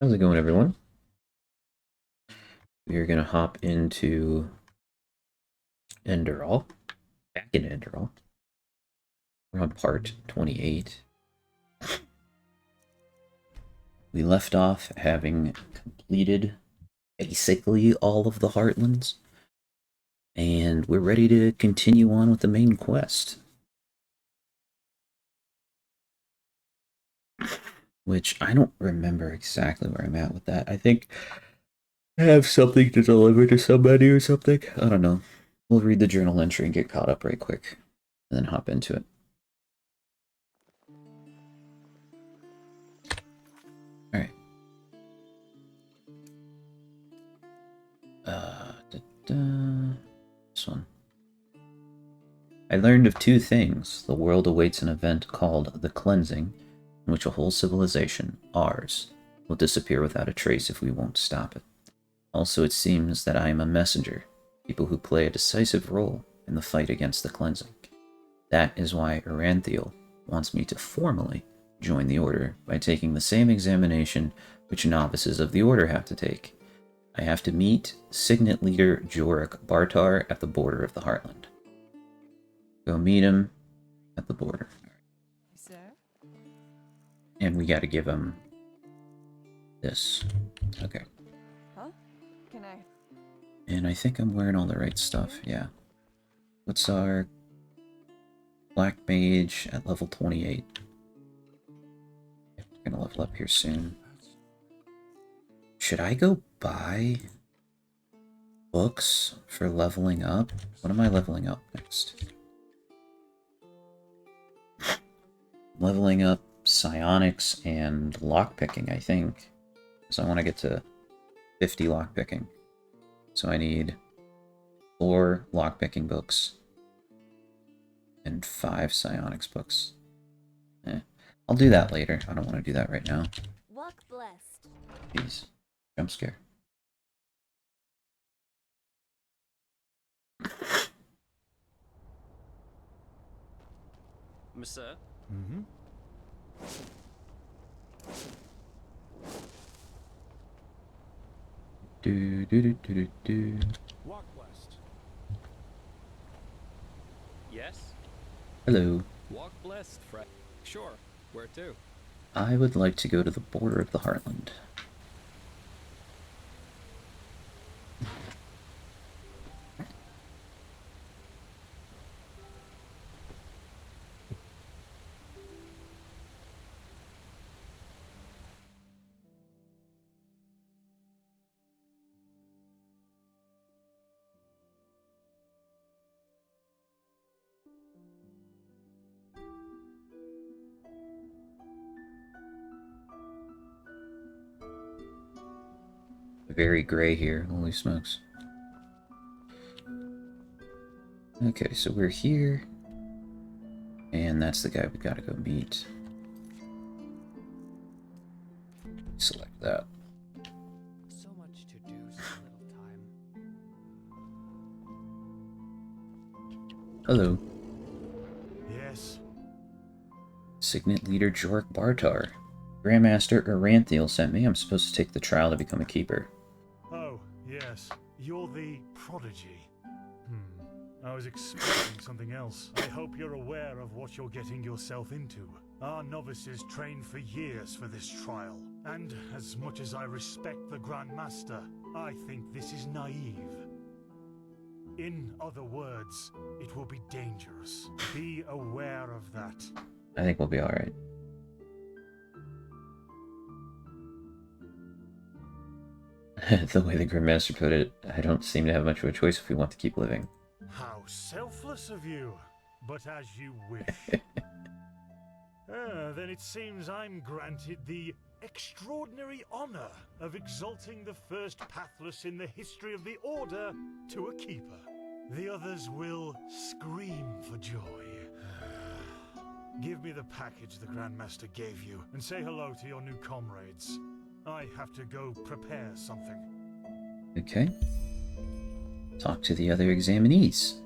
How's it going, everyone? We're gonna hop into Enderal, back in Enderal. We're on part 28. We left off having completed basically all of the Heartlands, and we're ready to continue on with the main quest. Which I don't remember exactly where I'm at with that. I think I have something to deliver to somebody or something. I don't know. We'll read the journal entry and get caught up right quick, and then hop into it. Alright. This one. I learned of two things. The world awaits an event called the Cleansing, in which a whole civilization, ours, will disappear without a trace if we won't stop it. Also, it seems that I am a messenger, people who play a decisive role in the fight against the Cleansing. That is why Eranthiel wants me to formally join the Order by taking the same examination which novices of the Order have to take. I have to meet Signet leader Jorek Bartar at the border of the Heartland. Go meet him at the border. Sir? And we gotta give him this. Okay. Huh? Can I? And I think I'm wearing all the right stuff, yeah. What's our Black Mage at level 28? We're gonna level up here soon. Should I go buy books for leveling up? What am I leveling up next? Leveling up psionics and lockpicking, I think. So I want to get to 50 lockpicking. So I need 4 lockpicking books and 5 psionics books. I'll do that later. I don't want to do that right now. Walk blessed. Jeez. Jump scare. Monsieur? Mm-hmm. Do do do do do do. Walk blessed. Yes? Hello. Walk blessed, Fred. Sure. Where to? I would like to go to the border of the Heartland. Very gray here, holy smokes. Okay, so we're here. And that's the guy we gotta go meet. Select that. So much to do, so little time. Hello. Yes. Signet leader Jorek Bartar. Grandmaster Eranthiel sent me. I'm supposed to take the trial to become a keeper. Oh, yes. You're the prodigy. I was expecting something else. I hope you're aware of what you're getting yourself into. Our novices trained for years for this trial. And as much as I respect the Grand Master, I think this is naive. In other words, it will be dangerous. Be aware of that. I think we'll be alright. The way the Grandmaster put it, I don't seem to have much of a choice if we want to keep living. How selfless of you, but as you wish. Then it seems I'm granted the extraordinary honor of exalting the first pathless in the history of the Order to a keeper. The others will scream for joy. Give me the package the Grandmaster gave you, and say hello to your new comrades. I have to go prepare something. Okay. Talk to the other examinees.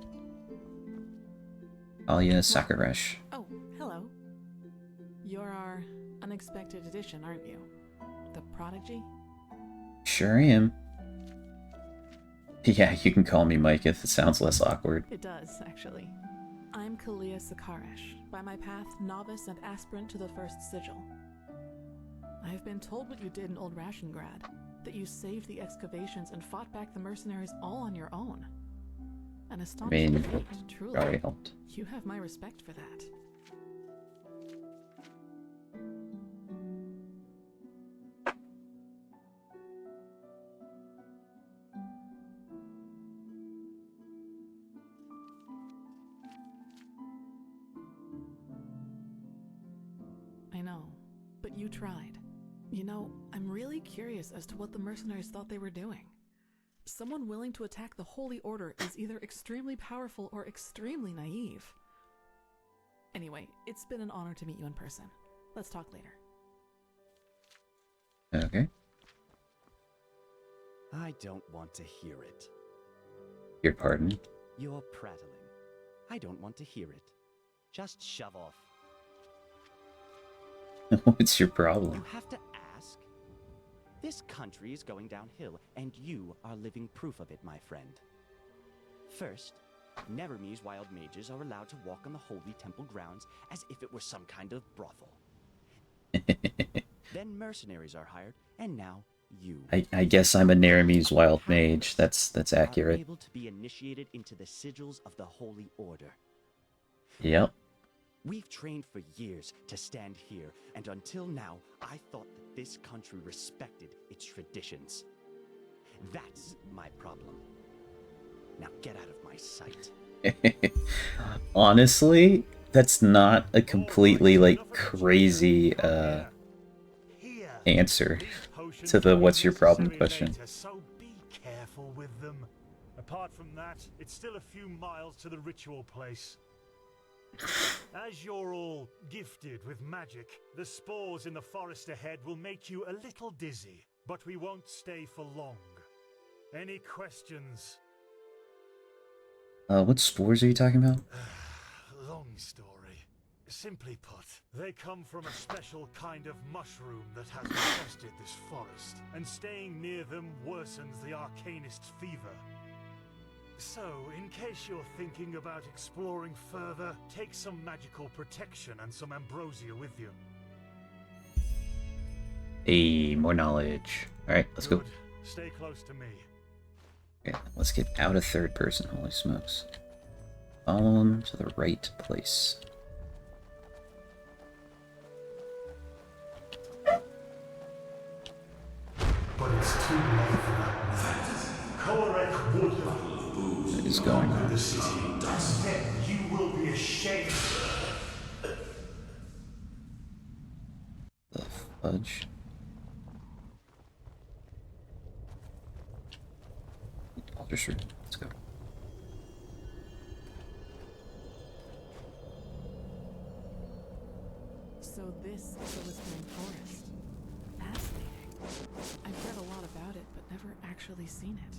Alia Sakaresh. Oh, hello. You're our unexpected addition, aren't you? The prodigy? Sure am. Yeah, you can call me Mike if it sounds less awkward. It does, actually. I'm Kalia Sakaresh, by my path novice and aspirant to the first sigil. I have been told what you did in Old Rashengrad, that you saved the excavations and fought back the mercenaries all on your own. An astonishing feat, truly. Probably helped. You have my respect for that. I know, but you tried. You know, I'm really curious as to what the mercenaries thought they were doing. Someone willing to attack the Holy Order is either extremely powerful or extremely naive. Anyway, it's been an honor to meet you in person. Let's talk later. Okay. I don't want to hear it. Your pardon? You're prattling. I don't want to hear it. Just shove off. What's your You problem? have to ask. This country is going downhill, and you are living proof of it, my friend. First, Nereme's wild mages are allowed to walk on the holy temple grounds as if it were some kind of brothel. Then mercenaries are hired, and now you. I guess I'm a Nereme's wild mage. That's Are accurate. able to be initiated into the sigils of the Holy Order. Yep. We've trained for years to stand here, and until now, I thought that this country respected its traditions. That's my problem. Now get out of my sight. Honestly, that's not a completely like crazy answer to the what's your problem question. So be careful with them. Apart from that, it's still a few miles to the ritual place. As you're all gifted with magic, the spores in the forest ahead will make you a little dizzy, but we won't stay for long. Any questions? What spores are you talking about? Long story. Simply put, they come from a special kind of mushroom that has infested this forest, and staying near them worsens the arcanist's fever. So, in case you're thinking about exploring further, take some magical protection and some ambrosia with you. Hey, more knowledge. Alright, let's go. Good. Stay close to me. Okay, let's get out of third person, holy smokes. Follow him to the right place. But it's too late for that. Korek would have What is going conquered on? the city, and then you will be ashamed. The fudge. Baldur's Root. Let's go. So this is the Whispering Forest. Fascinating. I've read a lot about it, but never actually seen it.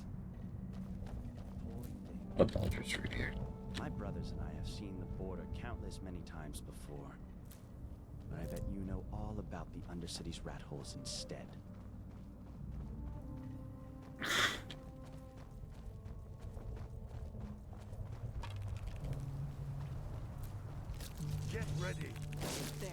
What Baldur's Root here? My brothers and I have seen the border countless many times before. But I bet you know all about the Undercity's rat holes instead. Get ready. There.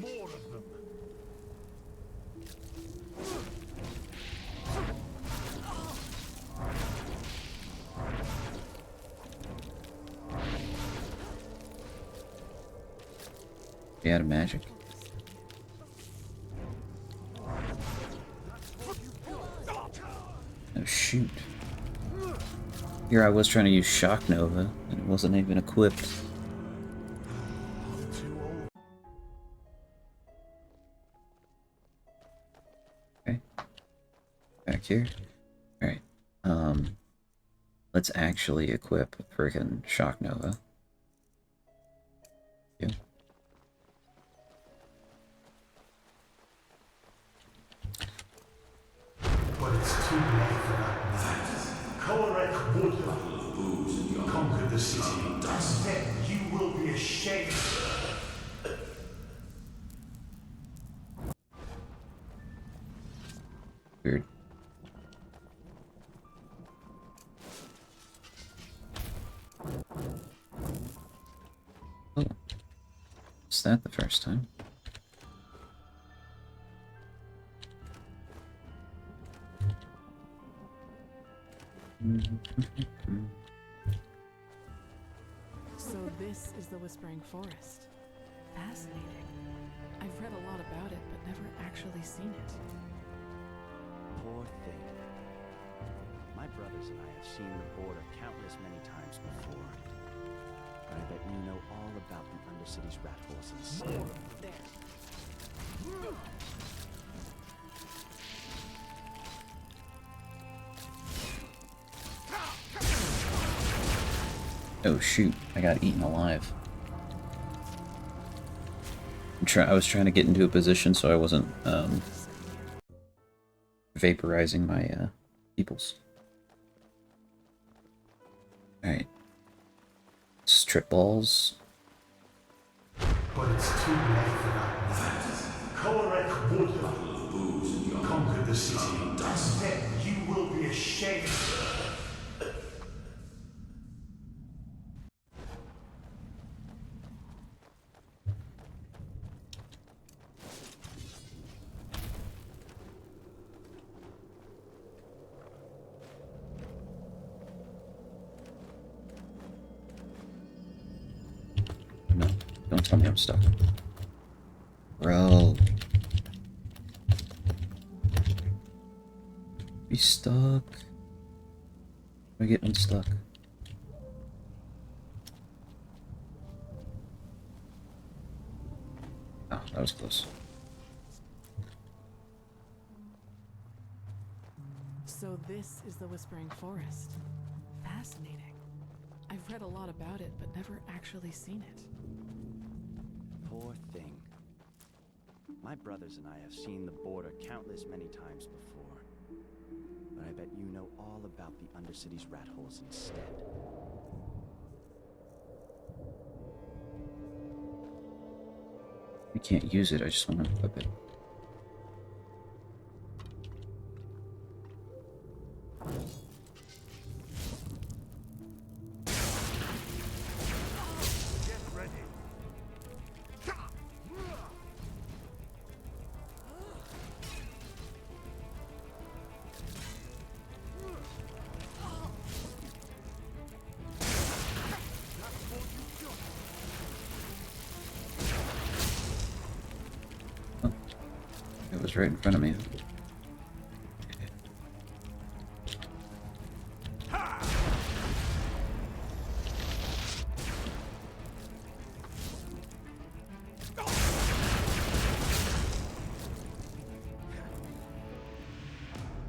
More of them. You out of magic? Oh shoot. Here I was trying to use Shock Nova, and it wasn't even equipped. Okay. Back here. Alright. Let's actually equip frickin' Shock Nova. Yeah. But it's too late for that. Korek would have conquered the city, ashamed. Weird. Oh. Is that the first time? So this is the Whispering Forest. Fascinating. I've read a lot about it, but never actually seen it. Poor thing. My brothers and I have seen the border countless many times before. But I bet you know all about the Undercity's rat horses. There. Oh shoot, I got eaten alive. I was trying to get into a position so I wasn't vaporizing my peoples. Alright. Strip balls. But it's too late for that. Korek would have conquered the city. Instead, you will be ashamed. No, don't tell me I'm stuck. Bro. Be stuck. I get unstuck. Oh, that was close. So this is the Whispering Forest. Fascinating. I've read a lot about it, but never actually seen it. Poor thing. My brothers and I have seen the border countless many times before. But I bet you know all about the Undercity's rat holes instead. I can't use it, I just want to equip it. Get ready. It was right in front of me.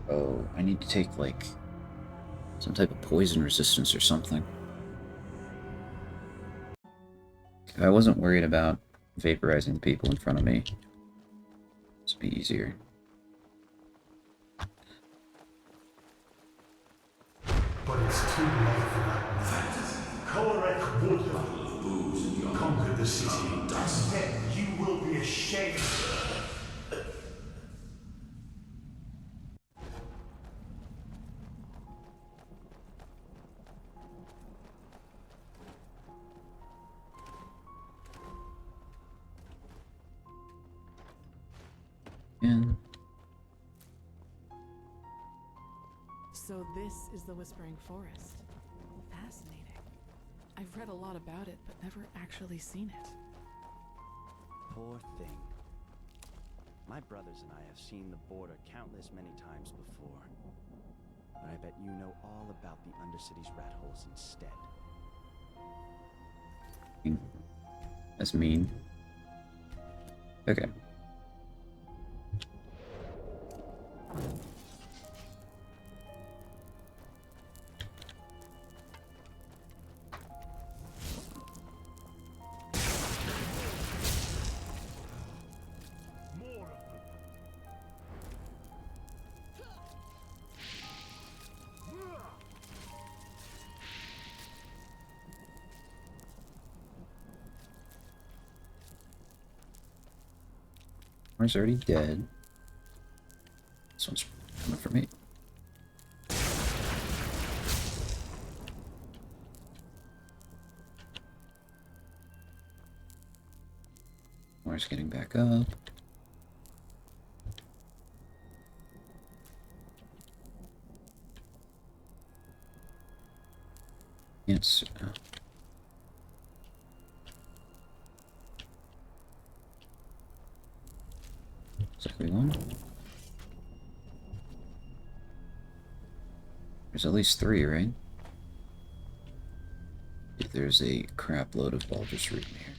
Oh, I need to take, like, some type of poison resistance or something. If I wasn't worried about vaporizing the people in front of me, this would be easier. But it's too late for that. Korek would have conquered the city. Instead, you will be ashamed. And So this is the Whispering Forest. Fascinating. I've read a lot about it, but never actually seen it. Poor thing. My brothers and I have seen the border countless many times before. But I bet you know all about the Undercity's rat holes instead. that's mean. Okay. More of them. Mars already dead. This one's coming for me. Mars getting back up. Yes. Exactly one. There's at least 3, right? If there's a crap load of Baldur's Root in here.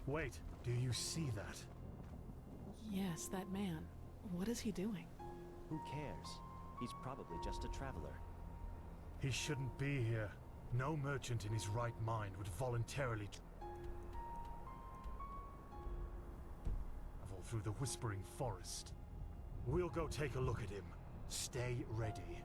Wait, do you see that? Yes, that man. What is he doing? Who cares? He's probably just a traveler. He shouldn't be here. No merchant in his right mind would voluntarily travel through the Whispering Forest. We'll go take a look at him. Stay ready.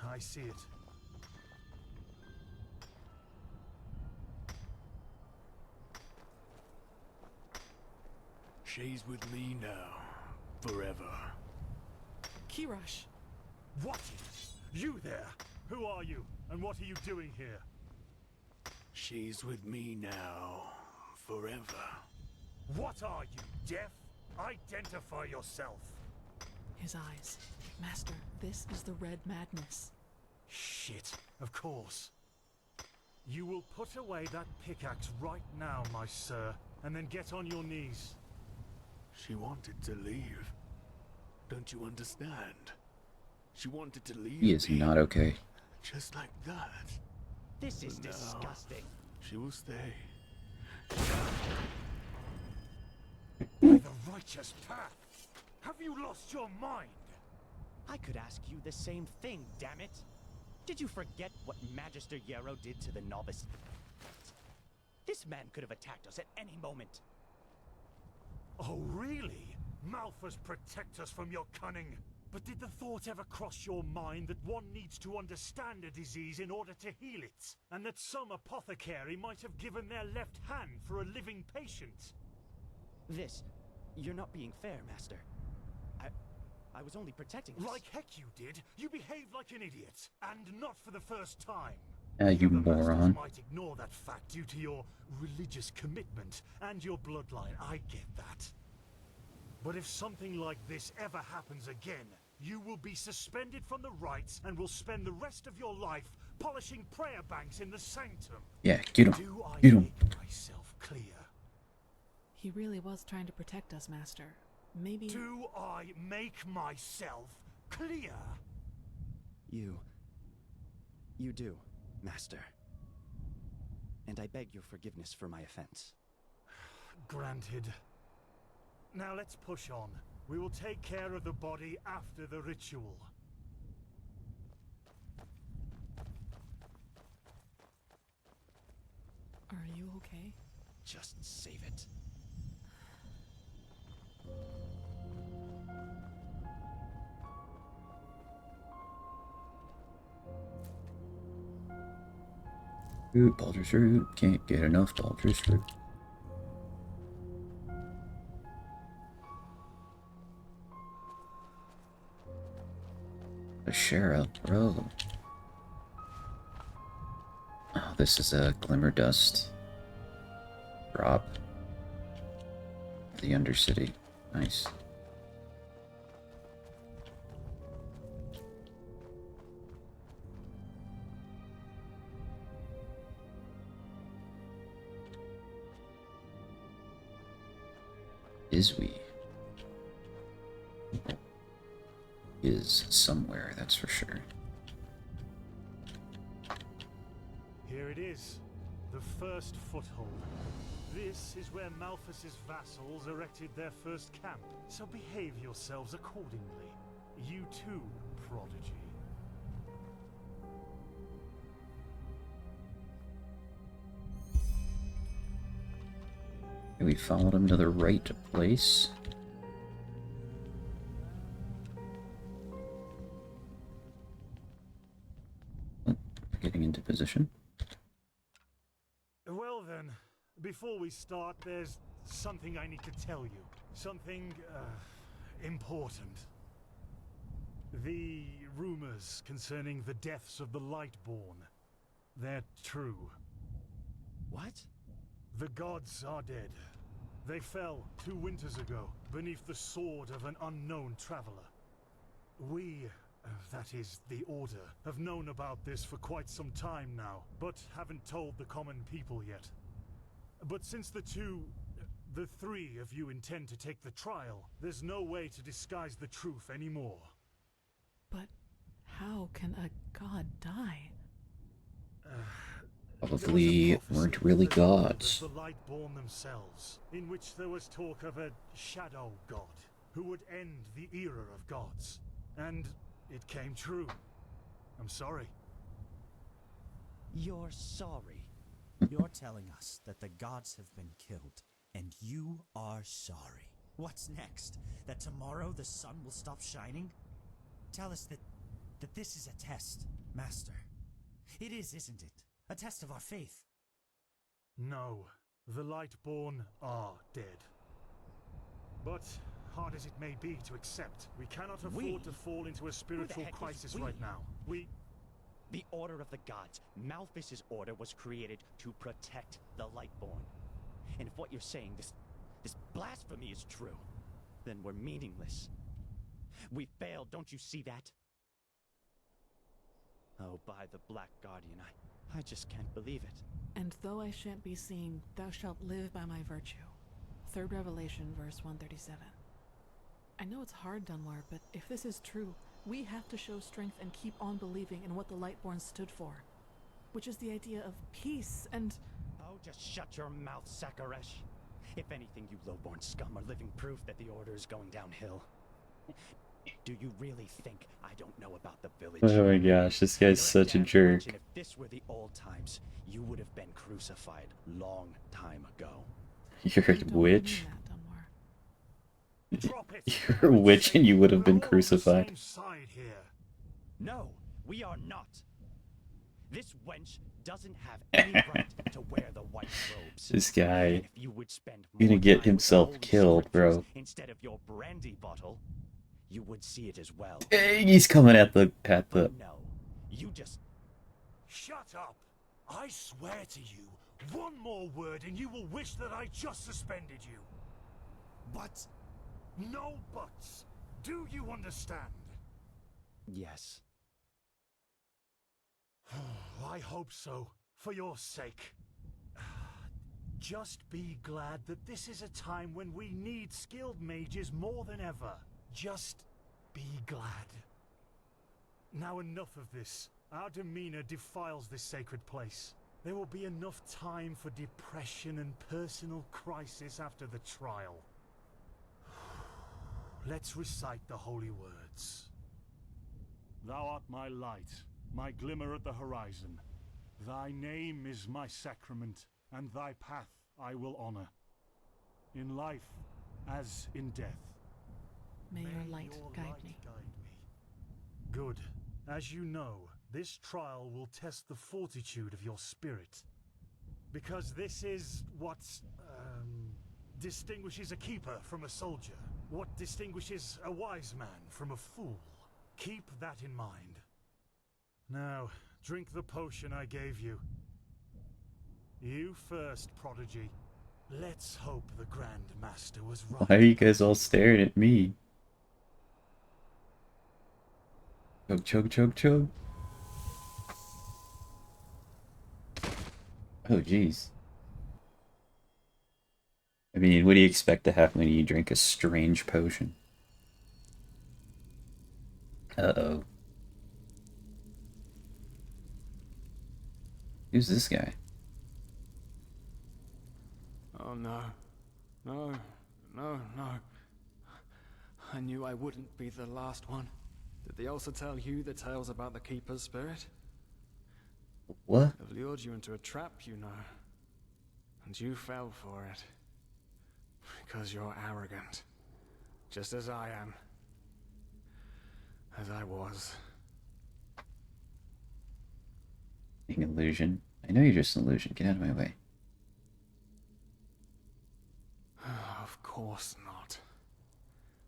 I see it. She's with me now, forever. Kirush! What? You there? Who are you? And what are you doing here? She's with me now, forever. What are you, deaf? Identify yourself. His eyes. Master, this is the Red Madness. Shit, of course. You will put away that pickaxe right now, my sir, and then get on your knees. She wanted to leave. Don't you understand? She wanted to leave He is me, not okay. just like that. This is But no. disgusting. She will stay. By the righteous path! Have you lost your mind? I could ask you the same thing, damn it. Did you forget what Magister Yarrow did to the novice? This man could have attacked us at any moment. Oh, really? Malphas protect us from your cunning. But did the thought ever cross your mind that one needs to understand a disease in order to heal it? And that some apothecary might have given their left hand for a living patient? You're not being fair, Master. I was only protecting us. Like heck you did. You behaved like an idiot. And not for the first time. You The other moron. masters might ignore that fact due to your religious commitment and your bloodline. I get that. But if something like this ever happens again, you will be suspended from the rites and will spend the rest of your life polishing prayer banks in the sanctum. Yeah, get him. Do I Get him. make myself clear? He really was trying to protect us, Master. Maybe... Do I make myself clear? You do, Master. And I beg your forgiveness for my offense. Granted. Now let's push on. We will take care of the body after the ritual. Are you okay? Just save it. Root, Baldur's Root. Can't get enough Baldur's Root. A sheriff, bro. Oh, this is a Glimmer Dust drop. The Undercity. Nice. Is we? Is somewhere, that's for sure. Here it is. The first foothold. This is where Malphas's vassals erected their first camp. So behave yourselves accordingly. You too, prodigy. We followed him to the right place. Oh, getting into position. Well then, before we start, there's something I need to tell you. Something, important. The rumors concerning the deaths of the Lightborn, they're true. What? The gods are dead. They fell 2 winters ago beneath the sword of an unknown traveler. We, that is, the Order, have known about this for quite some time now, but haven't told the common people yet. But since the 3 of you intend to take the trial, there's no way to disguise the truth anymore. But how can a god die? Probably weren't really gods. The Lightborn themselves, in which there was talk of a shadow god who would end the era of gods. And it came true. I'm sorry. You're sorry. You're telling us that the gods have been killed, and you are sorry. What's next? That tomorrow the sun will stop shining? Tell us that this is a test, Master. It is, isn't it? A test of our faith. No, the Lightborn are dead. But hard as it may be to accept, we cannot afford to fall into a spiritual crisis right now. The Order of the Gods, Malphas's order, was created to protect the Lightborn. And if what you're saying, this blasphemy is true, then we're meaningless. We failed, don't you see that? Oh, by the Black Guardian, I just can't believe it. And though I shan't be seen, thou shalt live by my virtue. 3rd Revelation, verse 137. I know it's hard, Dunmore, but if this is true, we have to show strength and keep on believing in what the Lightborn stood for. Which is the idea of peace and... Oh, just shut your mouth, Sakaresh. If anything, you lowborn scum are living proof that the Order is going downhill. Do you really think I don't know about the village? Oh my gosh, this guy's such a jerk. If this were the old times, you would have been crucified long time ago. You're a witch? Drop it. You're a witch and you would have been We're all on the crucified. same side here. No, we are not. This wench doesn't have any right to wear the white robes. This guy If you would spend gonna more get time with himself the Holy killed, Scriptures bro. instead of your brandy bottle, you would see it as well. Hey, he's coming at the But no, you just... Shut up. I swear to you, one more word and you will wish that I just suspended you. But... No buts. Do you understand? Yes. I hope so, for your sake. Just be glad that this is a time when we need skilled mages more than ever. Just be glad. Now enough of this. Our demeanor defiles this sacred place. There will be enough time for depression and personal crisis after the trial. Let's recite the holy words. Thou art my light, my glimmer at the horizon. Thy name is my sacrament, and thy path I will honor. In life, as in death. May your light guide me. Good. As you know, this trial will test the fortitude of your spirit. Because this is what, distinguishes a keeper from a soldier. What distinguishes a wise man from a fool. Keep that in mind. Now, drink the potion I gave you. You first, Prodigy. Let's hope the Grand Master was right. Why are you guys all staring at me? Chug, chug, chug, chug. Oh, jeez. I mean, what do you expect to happen when you drink a strange potion? Uh-oh. Who's this guy? Oh no. No. No, no. I knew I wouldn't be the last one. Did they also tell you the tales about the Keeper's spirit? What? They've lured you into a trap, you know. And you fell for it. Because you're arrogant. Just as I am. As I was. Being illusion. I know you're just an illusion. Get out of my way. Of course not.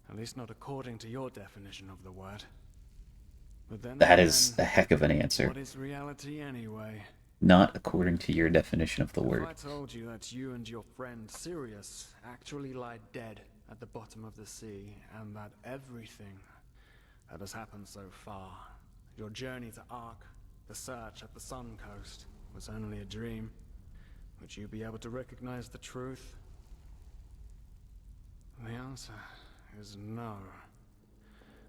At least not according to your definition of the word. But then That again, is a heck of an answer. what is reality anyway? Not according to your definition of the If word. I told you that you and your friend Sirius actually lie dead at the bottom of the sea, and that everything that has happened so far, your journey to Ark, the search at the Sun Coast, was only a dream, would you be able to recognize the truth? The answer is no.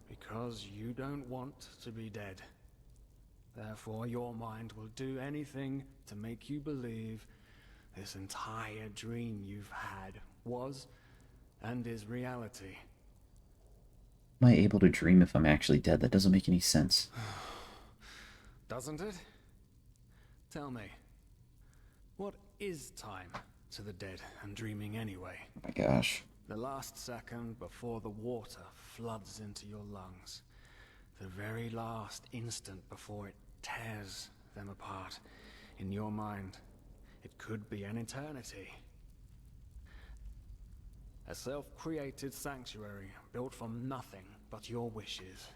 Because you don't want to be dead. Therefore, your mind will do anything to make you believe this entire dream you've had was and is reality. Am I able to dream if I'm actually dead? That doesn't make any sense. Doesn't it? Tell me, what is time to the dead and dreaming anyway? Oh my gosh. The last second before the water floods into your lungs. The very last instant before it tears them apart. In your mind, it could be an eternity. A self-created sanctuary built from nothing but your wishes.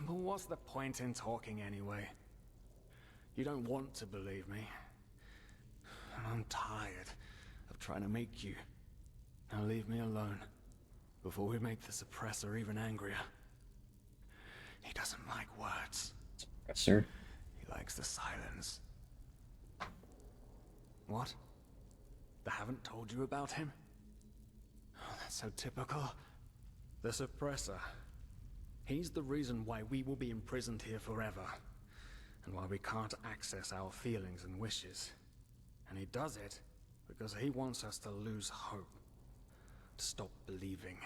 But what's the point in talking anyway? You don't want to believe me. And I'm tired of trying to make you. Now leave me alone, before we make the suppressor even angrier. He doesn't like words. Suppressor? He likes the silence. What? They haven't told you about him? Oh, that's so typical. The suppressor. He's the reason why we will be imprisoned here forever. And why we can't access our feelings and wishes. And he does it because he wants us to lose hope. To stop believing.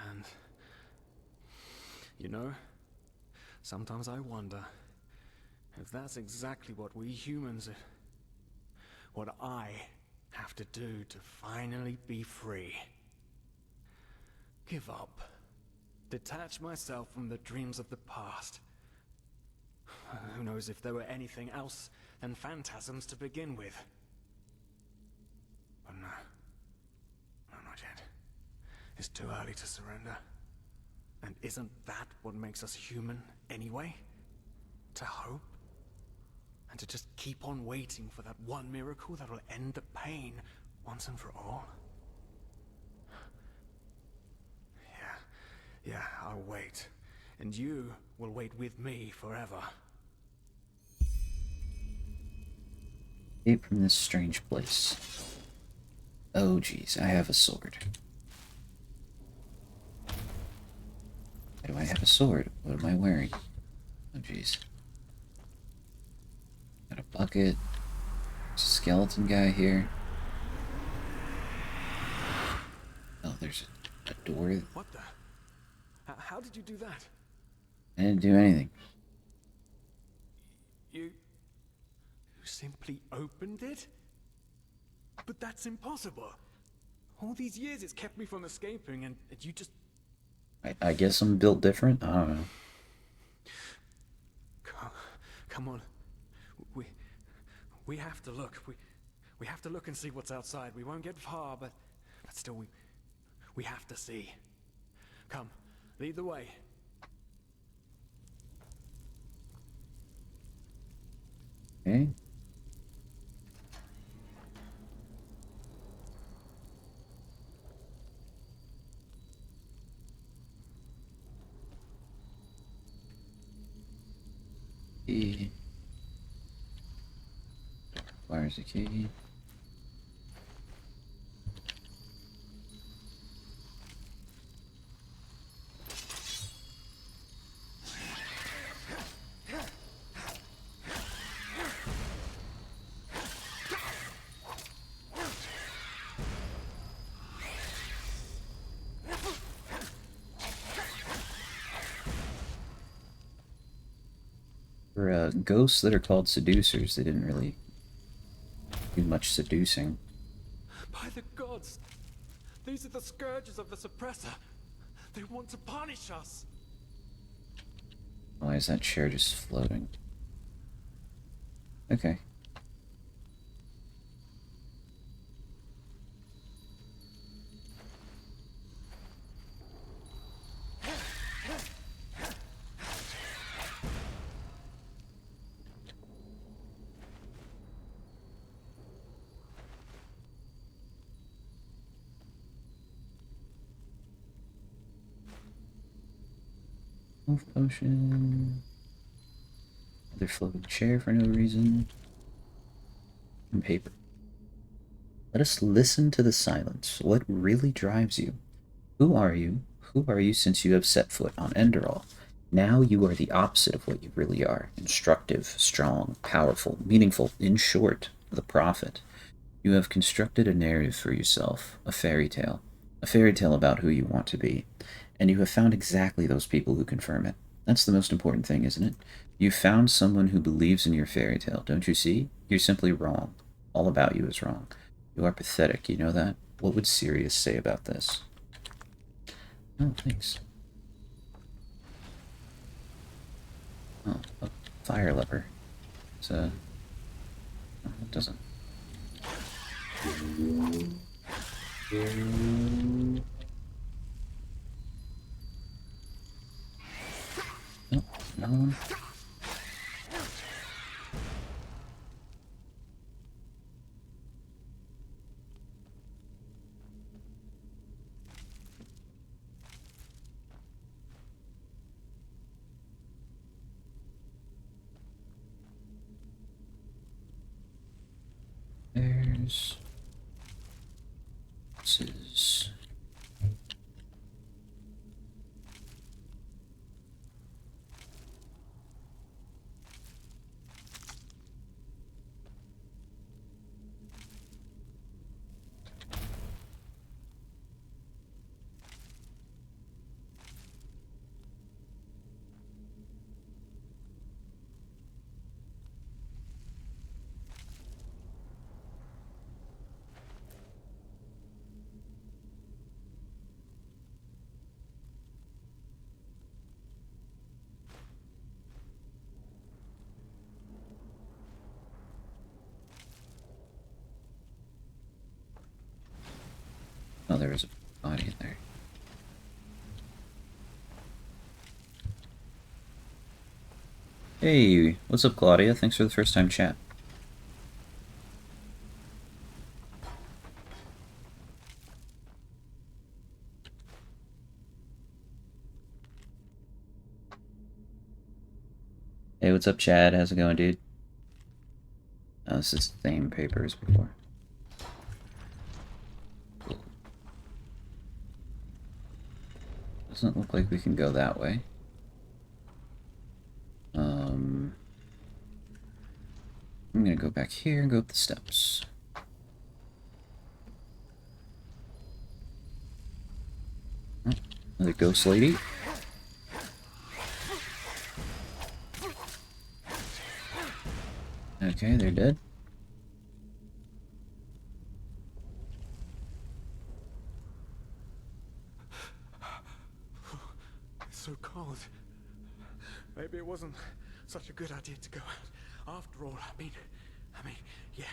And you know, sometimes I wonder if that's exactly what we humans, what I have to do to finally be free. Give up. Detach myself from the dreams of the past. Who knows if there were anything else than phantasms to begin with. But no. No, not yet. It's too early to surrender. And isn't that what makes us human, anyway? To hope? And to just keep on waiting for that one miracle that will end the pain once and for all? Yeah, I'll wait. And you will wait with me forever. Escape from this strange place. Oh jeez, I have a sword. Why do I have a sword? What am I wearing? Oh jeez. Got a bucket. There's a skeleton guy here. Oh, there's a door. What the? How did you do that? I didn't do anything. You simply opened it? But that's impossible. All these years it's kept me from escaping, and you just... I guess I'm built different? I don't know. Come on. We have to look. We have to look and see what's outside. We won't get far, but still we have to see. Come, lead the way. Okay. Key. Requires a key. For ghosts that are called seducers, they didn't really Too much seducing. By the gods! These are the scourges of the Suppressor. They want to punish us. Why is that chair just floating? Okay. Move potion. Another floating chair for no reason. And paper. Let us listen to the silence. What really drives you? Who are you? Who are you since you have set foot on Enderal? Now you are the opposite of what you really are. Instructive, strong, powerful, meaningful, in short, the prophet. You have constructed a narrative for yourself, a fairy tale about who you want to be, and you have found exactly those people who confirm it. That's the most important thing, isn't it? You found someone who believes in your fairy tale, don't you see? You're simply wrong. All about you is wrong. You are pathetic, you know that? What would Sirius say about this? Oh, thanks. Oh, a fire lever. It's a... Oh, it doesn't... Oh, another one. There's... This is... Oh, there was a body in there. Hey, what's up, Claudia? Thanks for the first time chat. Hey, what's up, Chad? How's it going, dude? Oh, this is the same paper as before. Doesn't look like we can go that way. I'm gonna go back here and go up the steps. Oh, another ghost lady. Okay, they're dead. It's so cold. Maybe it wasn't such a good idea to go out. After all, I mean, yeah.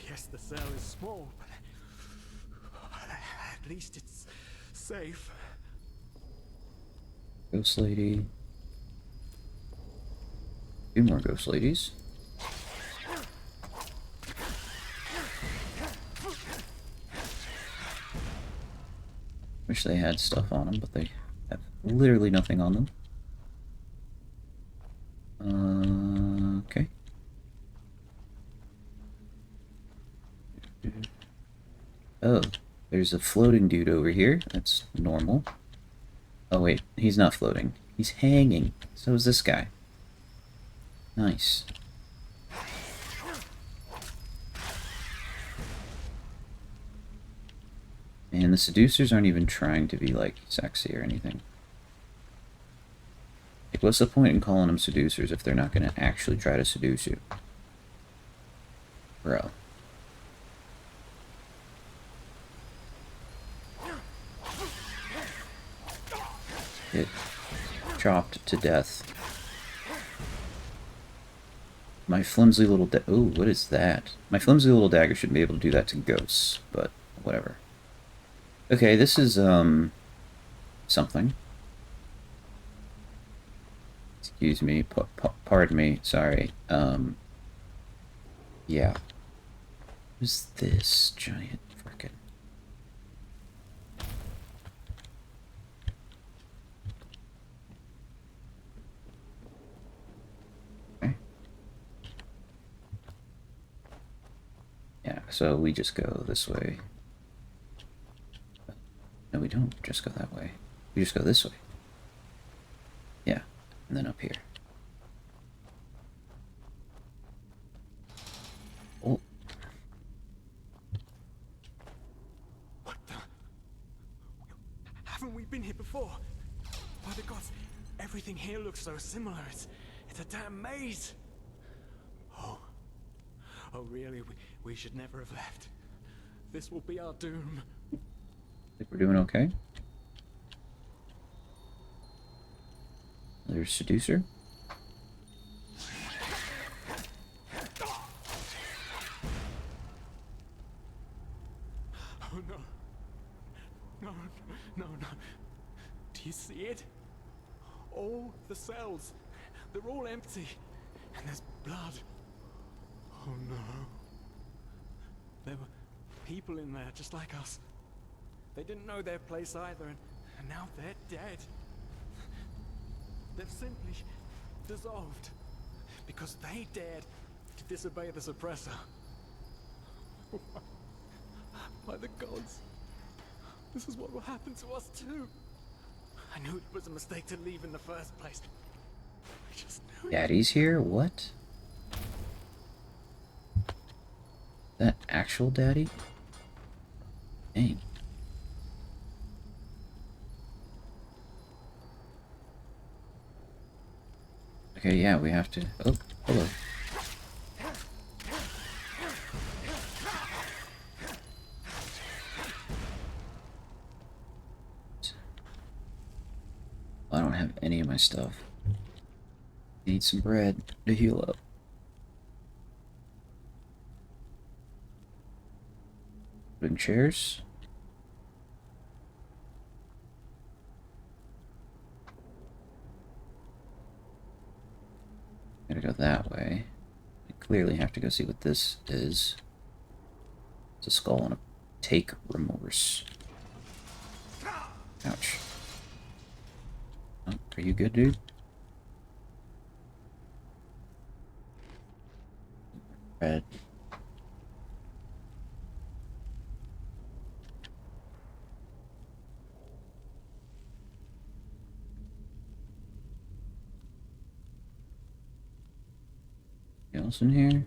Yes, the cell is small, but at least it's safe. Ghost lady. Two more ghost ladies. Wish they had stuff on them, but they have literally nothing on them. Okay. Oh, there's a floating dude over here. That's normal. Oh wait, he's not floating. He's hanging. So is this guy. Nice. And the seducers aren't even trying to be, like, sexy or anything. Like, what's the point in calling them seducers if they're not going to actually try to seduce you? Bro, get chopped to death. My flimsy little ooh, what is that? My flimsy little dagger should be able to do that to ghosts, but whatever. Okay, this is, something. Excuse me, pardon me, sorry. Yeah. Who's this giant frickin'? Okay. Yeah, so we just go this way. No, we don't just go that way. We just go this way. Yeah, and then up here. Oh. What the? Haven't we been here before? By the gods, everything here looks so similar. It's a damn maze. Oh. Oh, really? We should never have left. This will be our doom. Think we're doing okay? There's Seducer. Oh no. No, no, no. Do you see it? All the cells. They're all empty. And there's blood. Oh no. There were people in there just like us. They didn't know their place either, and now they're dead. They've simply dissolved because they dared to disobey the suppressor. By the gods, this is what will happen to us too. I knew it was a mistake to leave in the first place. I just knew it. Daddy's here? What? That actual daddy? Dang. Okay, yeah, we have to... Oh, hello. I don't have any of my stuff. Need some bread to heal up. Wooden chairs. Gotta go that way. I clearly have to go see what this is. It's a skull and a take remorse. Ouch. Oh, are you good, dude? Red. Anything else in here?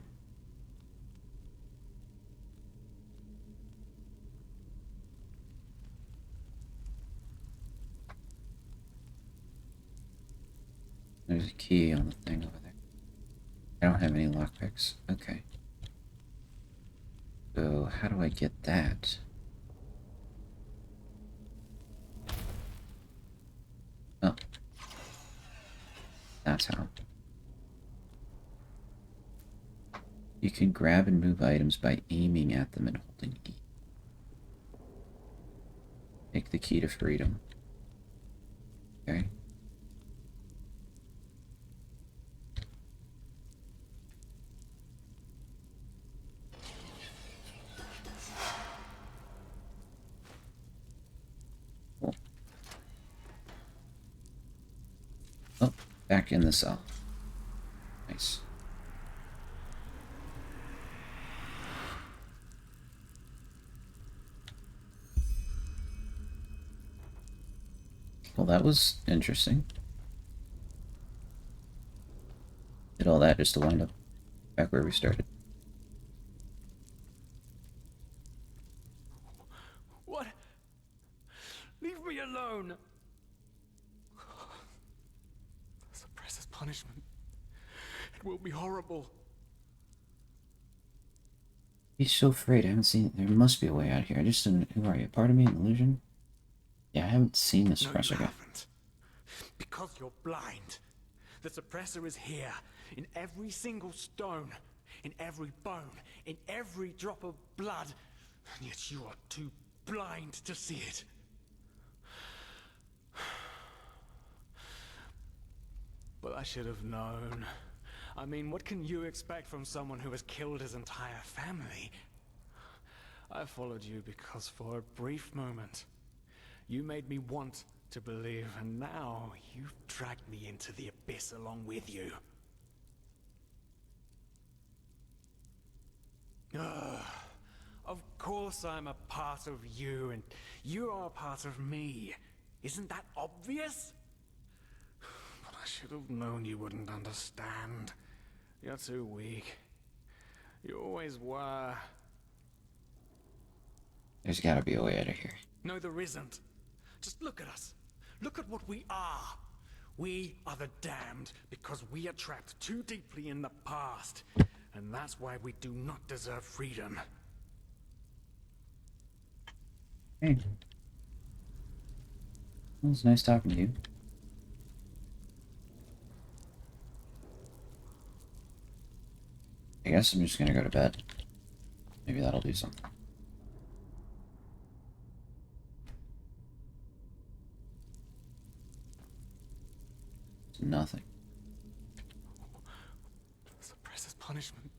There's a key on the thing over there. I don't have any lockpicks. Okay. So, how do I get that? Oh. That's how. You can grab and move items by aiming at them and holding E. Take the key to freedom. Okay. Cool. Oh, back in the cell. Nice. Well, that was interesting. Did all that just to wind up back where we started. What? Leave me alone! The suppressor's punishment. It will be horrible. He's so afraid. I haven't seen it. There must be a way out here. I just didn't. Who are you? Part of me an illusion? Yeah, I haven't seen this No, suppressor you guy. haven't. Because you're blind. The suppressor is here, in every single stone, in every bone, in every drop of blood, and yet you are too blind to see it. But I should have known. I mean, what can you expect from someone who has killed his entire family? I followed you because for a brief moment, you made me want to believe, and now you've dragged me into the abyss along with you. Ugh. Of course I'm a part of you, and you are a part of me. Isn't that obvious? But I should have known you wouldn't understand. You're too weak. You always were. There's gotta be a way out of here. No, there isn't. Just look at us. Look at what we are. We are the damned because we are trapped too deeply in the past. And that's why we do not deserve freedom. Hey. Well, it's nice talking to you. I guess I'm just gonna go to bed. Maybe that'll do something. It's nothing. Suppress his punishment.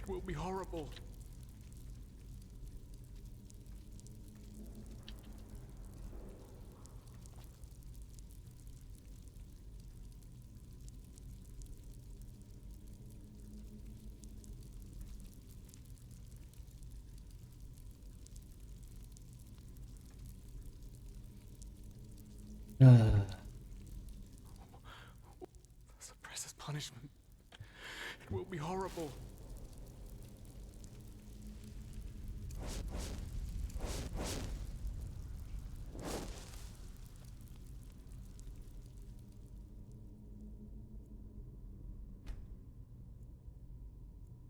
It will be horrible. Suppress his punishment. It will be horrible.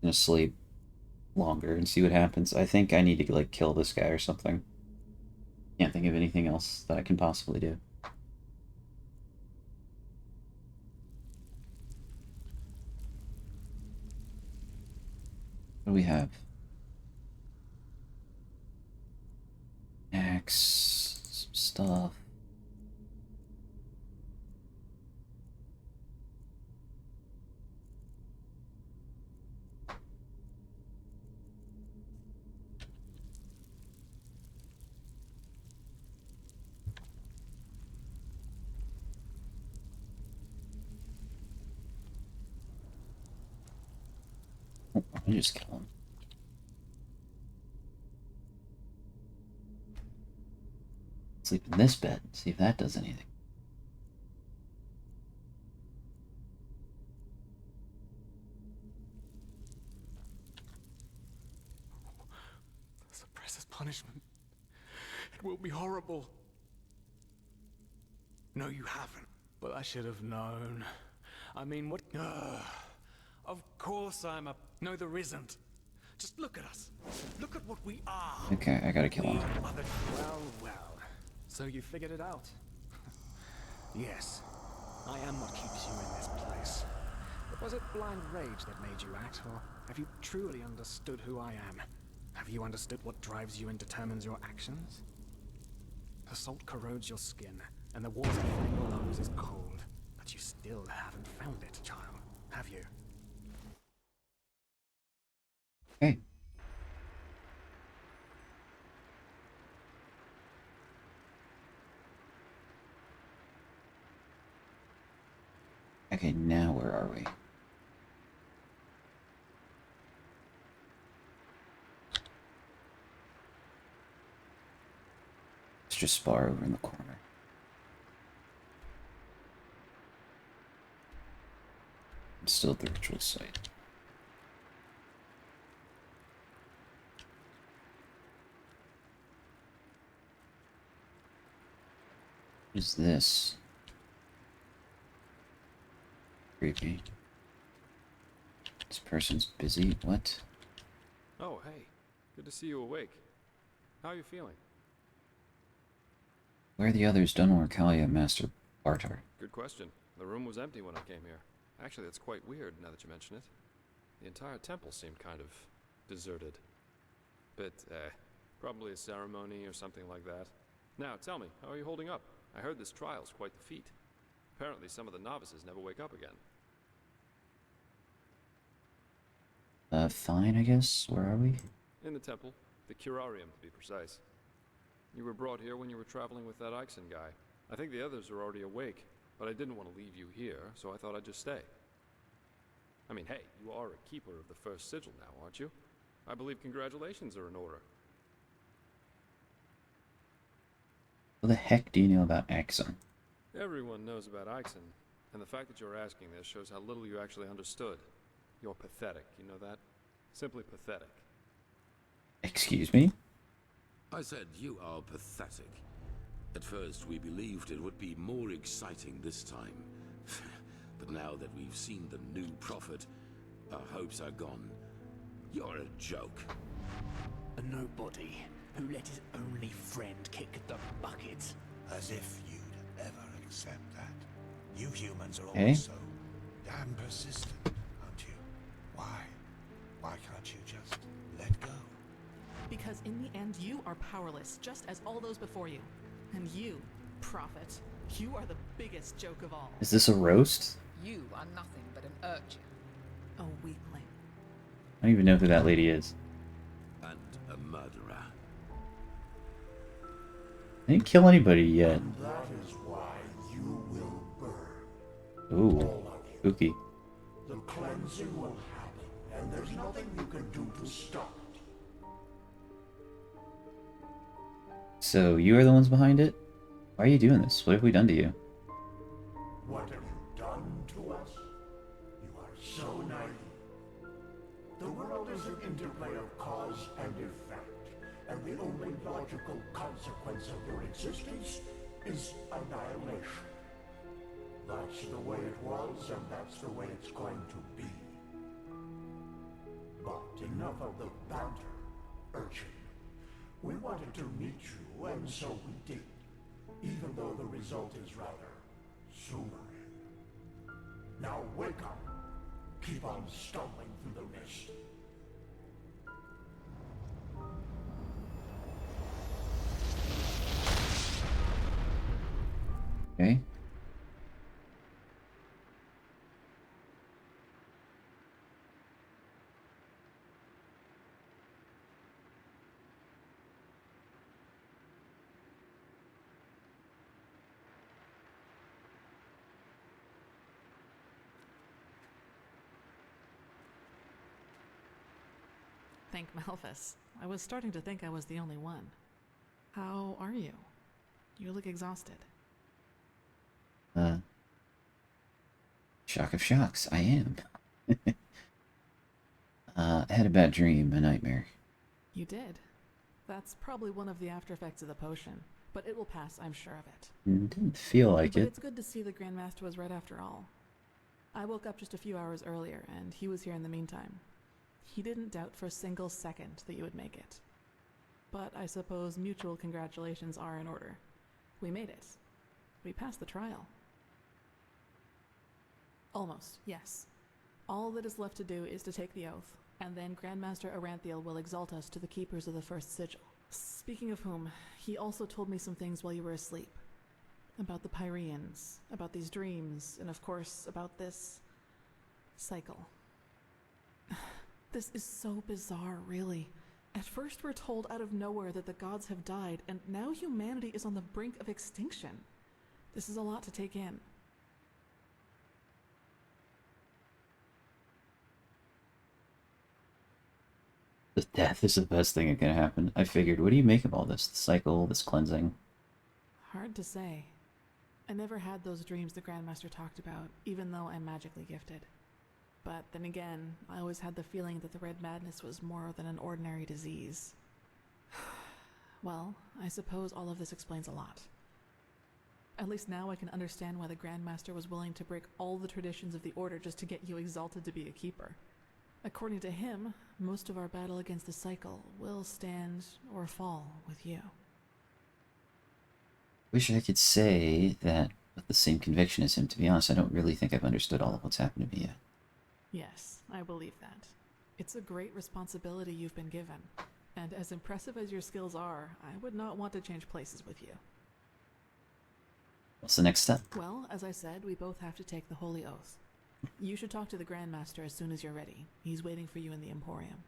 I'm gonna sleep longer and see what happens. I think I need to like kill this guy or something. Can't think of anything else that I can possibly do. What do we have? Axe, some stuff. Oh, I just kill him. Sleep in this bed, see if that does anything. Suppress his punishment. It will be horrible. No, you haven't. But I should have known. I mean, what? Of course I'm a... No, there isn't. Just look at us. Look at what we are. Okay, I gotta kill We him. are the... Well. So you figured it out? Yes. I am what keeps you in this place. But was it blind rage that made you act, or have you truly understood who I am? Have you understood what drives you and determines your actions? The salt corrodes your skin, and the water in your lungs is cold. But you still haven't found it, child, have you? Hey. Okay, now where are we? It's just Spar over in the corner. It's still at the ritual site. What is this? Creepy. This person's busy. What? Oh, hey. Good to see you awake. How are you feeling? Where are the others? Dunmore, Kalia, Master Bartar. Good question. The room was empty when I came here. Actually, that's quite weird now that you mention it. The entire temple seemed kind of deserted. Probably a ceremony or something like that. Now, tell me, how are you holding up? I heard this trial's quite the feat. Apparently some of the novices never wake up again. Fine, I guess. Where are we? In the temple. The curarium, to be precise. You were brought here when you were traveling with that Ixon guy. I think the others are already awake, but I didn't want to leave you here, so I thought I'd just stay. I mean, hey, you are a keeper of the first sigil now, aren't you? I believe congratulations are in order. What the heck do you know about Axum? Everyone knows about Ixon, and the fact that you're asking this shows how little you actually understood. You're pathetic, you know that? Simply pathetic. Excuse me? I said you are pathetic. At first we believed it would be more exciting this time. But now that we've seen the new prophet, our hopes are gone. You're a joke. A nobody who let his only friend kick the bucket. As if you'd ever accept that. You humans are always so damn persistent, aren't you? Why? Why can't you just let go? Because in the end, you are powerless, just as all those before you. And you, prophet, you are the biggest joke of all. Is this a roast? You are nothing but an urchin. A weakling. I don't even know who that lady is. And a murderer. I didn't kill anybody yet. And that is why you will burn. Ooh, All of you. spooky. The cleansing will happen, and there's nothing you can do to stop it. So you are the ones behind it? Why are you doing this? What have we done to you? What have you done to us? You are so naive. The world is an interplay of cause and effect, and the only logical consequence of your existence is annihilation. That's the way it was, and that's the way it's going to be. But enough of the banter, urchin. We wanted to meet you, and so we did, even though the result is rather sobering. Now wake up. Keep on stumbling through the mist. Okay. Thank Malphus. I was starting to think I was the only one. How are you? You look exhausted. Shock of shocks, I am. I had a bad dream, a nightmare. You did. That's probably one of the after effects of the potion, but it will pass, I'm sure of it. Didn't feel like But it. it's good to see the Grandmaster was right after all. I woke up just a few hours earlier, and he was here in the meantime. He didn't doubt for a single second that you would make it. But I suppose mutual congratulations are in order. We made it. We passed the trial. Almost, yes. All that is left to do is to take the oath, and then Grandmaster Aranthiel will exalt us to the keepers of the first sigil. Speaking of whom, he also told me some things while you were asleep. About the Pyreans, about these dreams, and of course, about this cycle. This is so bizarre, really. At first we're told out of nowhere that the gods have died, and now humanity is on the brink of extinction. This is a lot to take in. This death is the best thing that can happen. I figured, what do you make of all this? The cycle, this cleansing? Hard to say. I never had those dreams the Grandmaster talked about, even though I'm magically gifted. But then again, I always had the feeling that the Red Madness was more than an ordinary disease. Well, I suppose all of this explains a lot. At least now I can understand why the Grandmaster was willing to break all the traditions of the Order just to get you exalted to be a keeper. According to him, most of our battle against the cycle will stand or fall with you. Wish I could say that with the same conviction as him. To be honest, I don't really think I've understood all of what's happened to me yet. Yes, I believe that. It's a great responsibility you've been given. And as impressive as your skills are, I would not want to change places with you. What's the next step? Well, as I said, we both have to take the Holy Oath. You should talk to the Grand Master as soon as you're ready. He's waiting for you in the Emporium.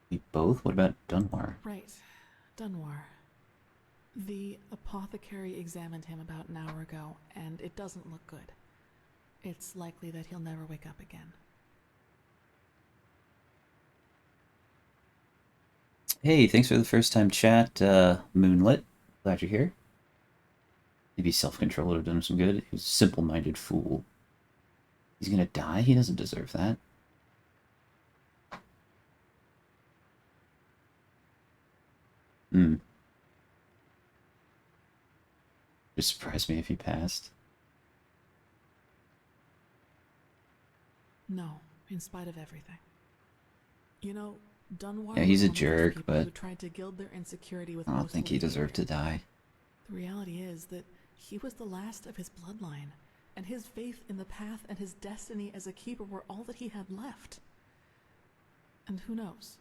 We both? What about Dunwar? Right. Dunwar. The apothecary examined him about an hour ago, and it doesn't look good. It's likely that he'll never wake up again. Hey, thanks for the first time chat, Moonlit. Glad you're here. Maybe self-control would have done him some good. He was a simple-minded fool. He's gonna die? He doesn't deserve that. Just surprise me if he passed. No, in spite of everything. You know, Dunwar Yeah, he's a was one of those jerk, people but who tried to gild their insecurity with I don't boastful think he deserved to behavior. die. The reality is that he was the last of his bloodline, and his faith in the path and his destiny as a keeper were all that he had left. And who knows?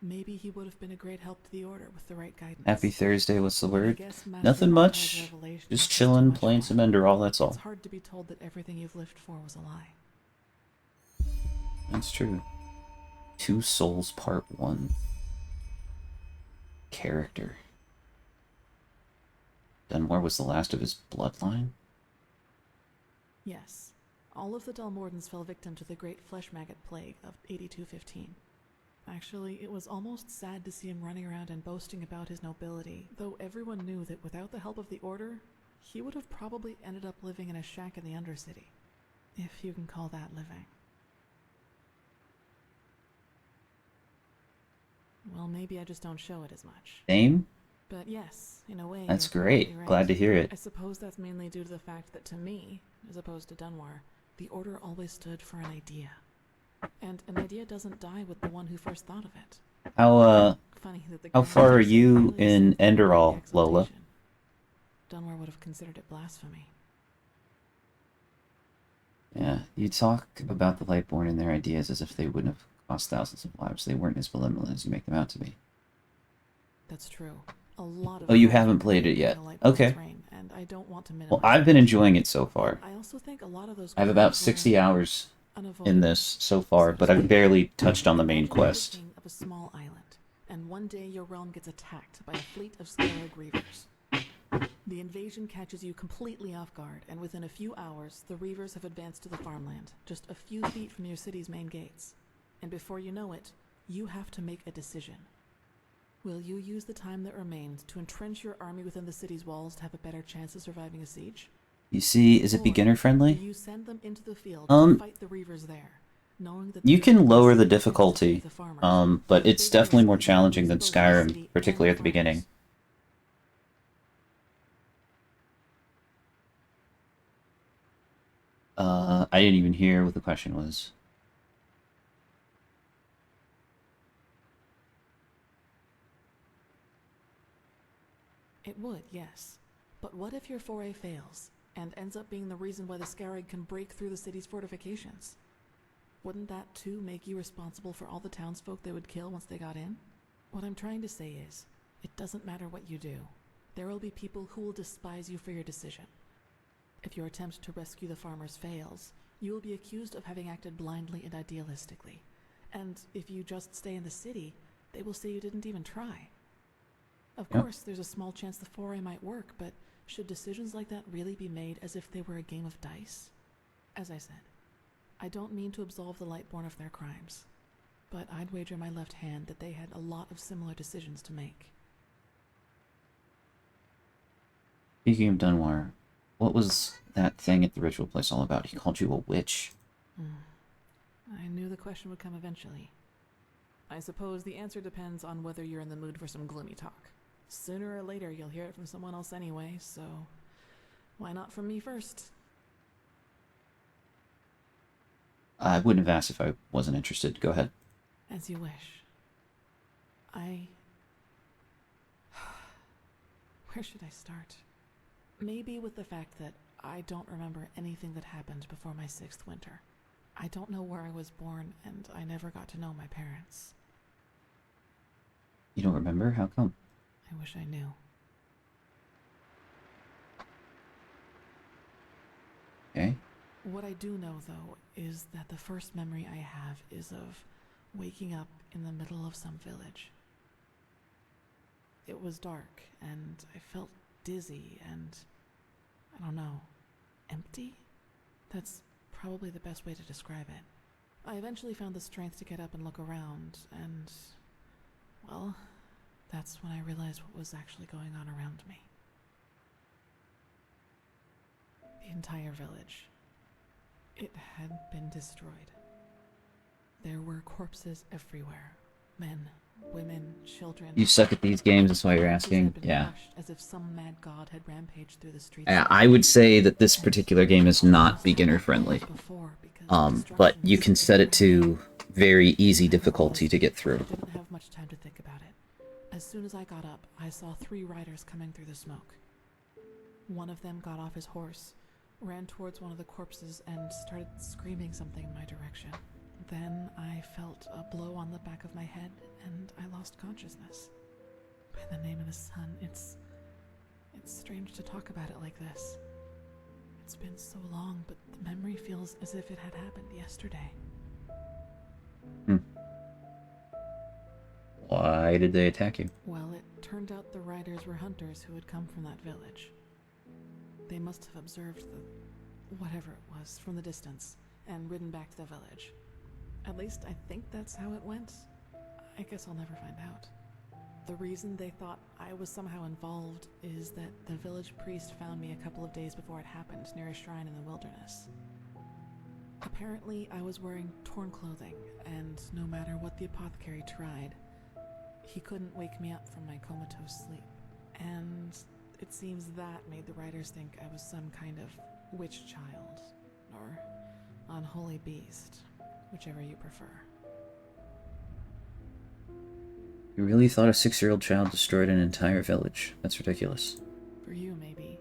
Maybe he would have been a great help to the Order with the right guidance. Happy Thursday, what's the But I word? guess Master Nothing Montez's much. revelation Just was too chilling, much playing for some him. Enderal, that's all. It's hard to be told that everything you've lived for was a lie. That's true. Two Souls Part 1. Character. Dunwar was the last of his bloodline? Yes. All of the Dalmordans fell victim to the great flesh maggot plague of 8215. Actually, it was almost sad to see him running around and boasting about his nobility, though everyone knew that without the help of the Order, he would have probably ended up living in a shack in the Undercity. If you can call that living. Well, maybe I just don't show it as much. Name? But yes, in a way, That's you're great. probably right. Glad to hear it. I suppose that's mainly due to the fact that to me, as opposed to Dunwar, the Order always stood for an idea. And an idea doesn't die with the one who first thought of it. Funny that the How Grand far are Master said you really in said that Enderal, with Lola? exultation. Dunwar would have considered it blasphemy. Yeah, you talk about the Lightborn and their ideas as if they wouldn't have cost thousands of lives. They weren't as malevolent as you make them out to be. That's true. A lot of Oh, you tragedy haven't played it during yet. the Lightborn's Okay. reign, and I don't want to minimize Well, I've been enjoying it so far. I also think a lot of those I have about crimes 60 were hours in unavoidable. this so far, but I've barely touched on the main Imagine you're the quest. king of a small island, and one day your realm gets attacked by a fleet of Scarab Reavers. The invasion catches you completely off guard, and within a few hours, the Reavers have advanced to the farmland, just a few feet from your city's main gates. And before you know it, you have to make a decision. Will you use the time that remains to entrench your army within the city's walls to have a better chance of surviving a siege? You see, is it Or beginner will friendly? you send them into the field to fight the Reavers there, knowing that You they can have lower the chance to difficulty, save the farmers? but The it's big definitely risk more is that challenging you than lose both the Skyrim, city and particularly at the farmers. beginning. I didn't even hear what the question was. It would, yes. But what if your foray fails, and ends up being the reason why the Scarab can break through the city's fortifications? Wouldn't that too make you responsible for all the townsfolk they would kill once they got in? What I'm trying to say is, it doesn't matter what you do. There will be people who will despise you for your decision. If your attempt to rescue the farmers fails, you will be accused of having acted blindly and idealistically. And if you just stay in the city, they will say you didn't even try. Of course, there's a small chance the foray might work, but should decisions like that really be made as if they were a game of dice? As I said, I don't mean to absolve the Lightborn of their crimes, but I'd wager my left hand that they had a lot of similar decisions to make. Speaking of Dunwar, what was that thing at the ritual place all about? He called you a witch. I knew the question would come eventually. I suppose the answer depends on whether you're in the mood for some gloomy talk. Sooner or later, you'll hear it from someone else anyway, so why not from me first? I wouldn't have asked if I wasn't interested. Go ahead. As you wish. Where should I start? Maybe with the fact that I don't remember anything that happened before my 6th winter. I don't know where I was born, and I never got to know my parents. You don't remember? How come? I wish I knew. Okay. What I do know, though, is that the first memory I have is of waking up in the middle of some village. It was dark, and I felt dizzy and, I don't know, empty? That's probably the best way to describe it. I eventually found the strength to get up and look around, and, well, that's when I realized what was actually going on around me. The entire village. It had been destroyed. There were corpses everywhere. Men, women, children. You suck at these games, that's why you're Corpses asking? had been Yeah. crushed as if some mad god had rampaged through the streets. I would say that this particular game is not beginner friendly. But you can set it to very easy difficulty to get through. I didn't have much time to think about it. As soon as I got up, I saw 3 riders coming through the smoke. One of them got off his horse, ran towards one of the corpses, and started screaming something in my direction. Then I felt a blow on the back of my head, and I lost consciousness. By the name of the sun, it's strange to talk about it like this. It's been so long, but the memory feels as if it had happened yesterday. Why did they attack you? Well, it turned out the riders were hunters who had come from that village. They must have observed the whatever it was from the distance and ridden back to the village. At least I think that's how it went. I guess I'll never find out. The reason they thought I was somehow involved is that the village priest found me a couple of days before it happened near a shrine in the wilderness. Apparently, I was wearing torn clothing, and no matter what the apothecary tried, he couldn't wake me up from my comatose sleep. And it seems that made the writers think I was some kind of witch child, or unholy beast, whichever you prefer. You really thought a 6-year-old child destroyed an entire village? That's ridiculous. For you, maybe.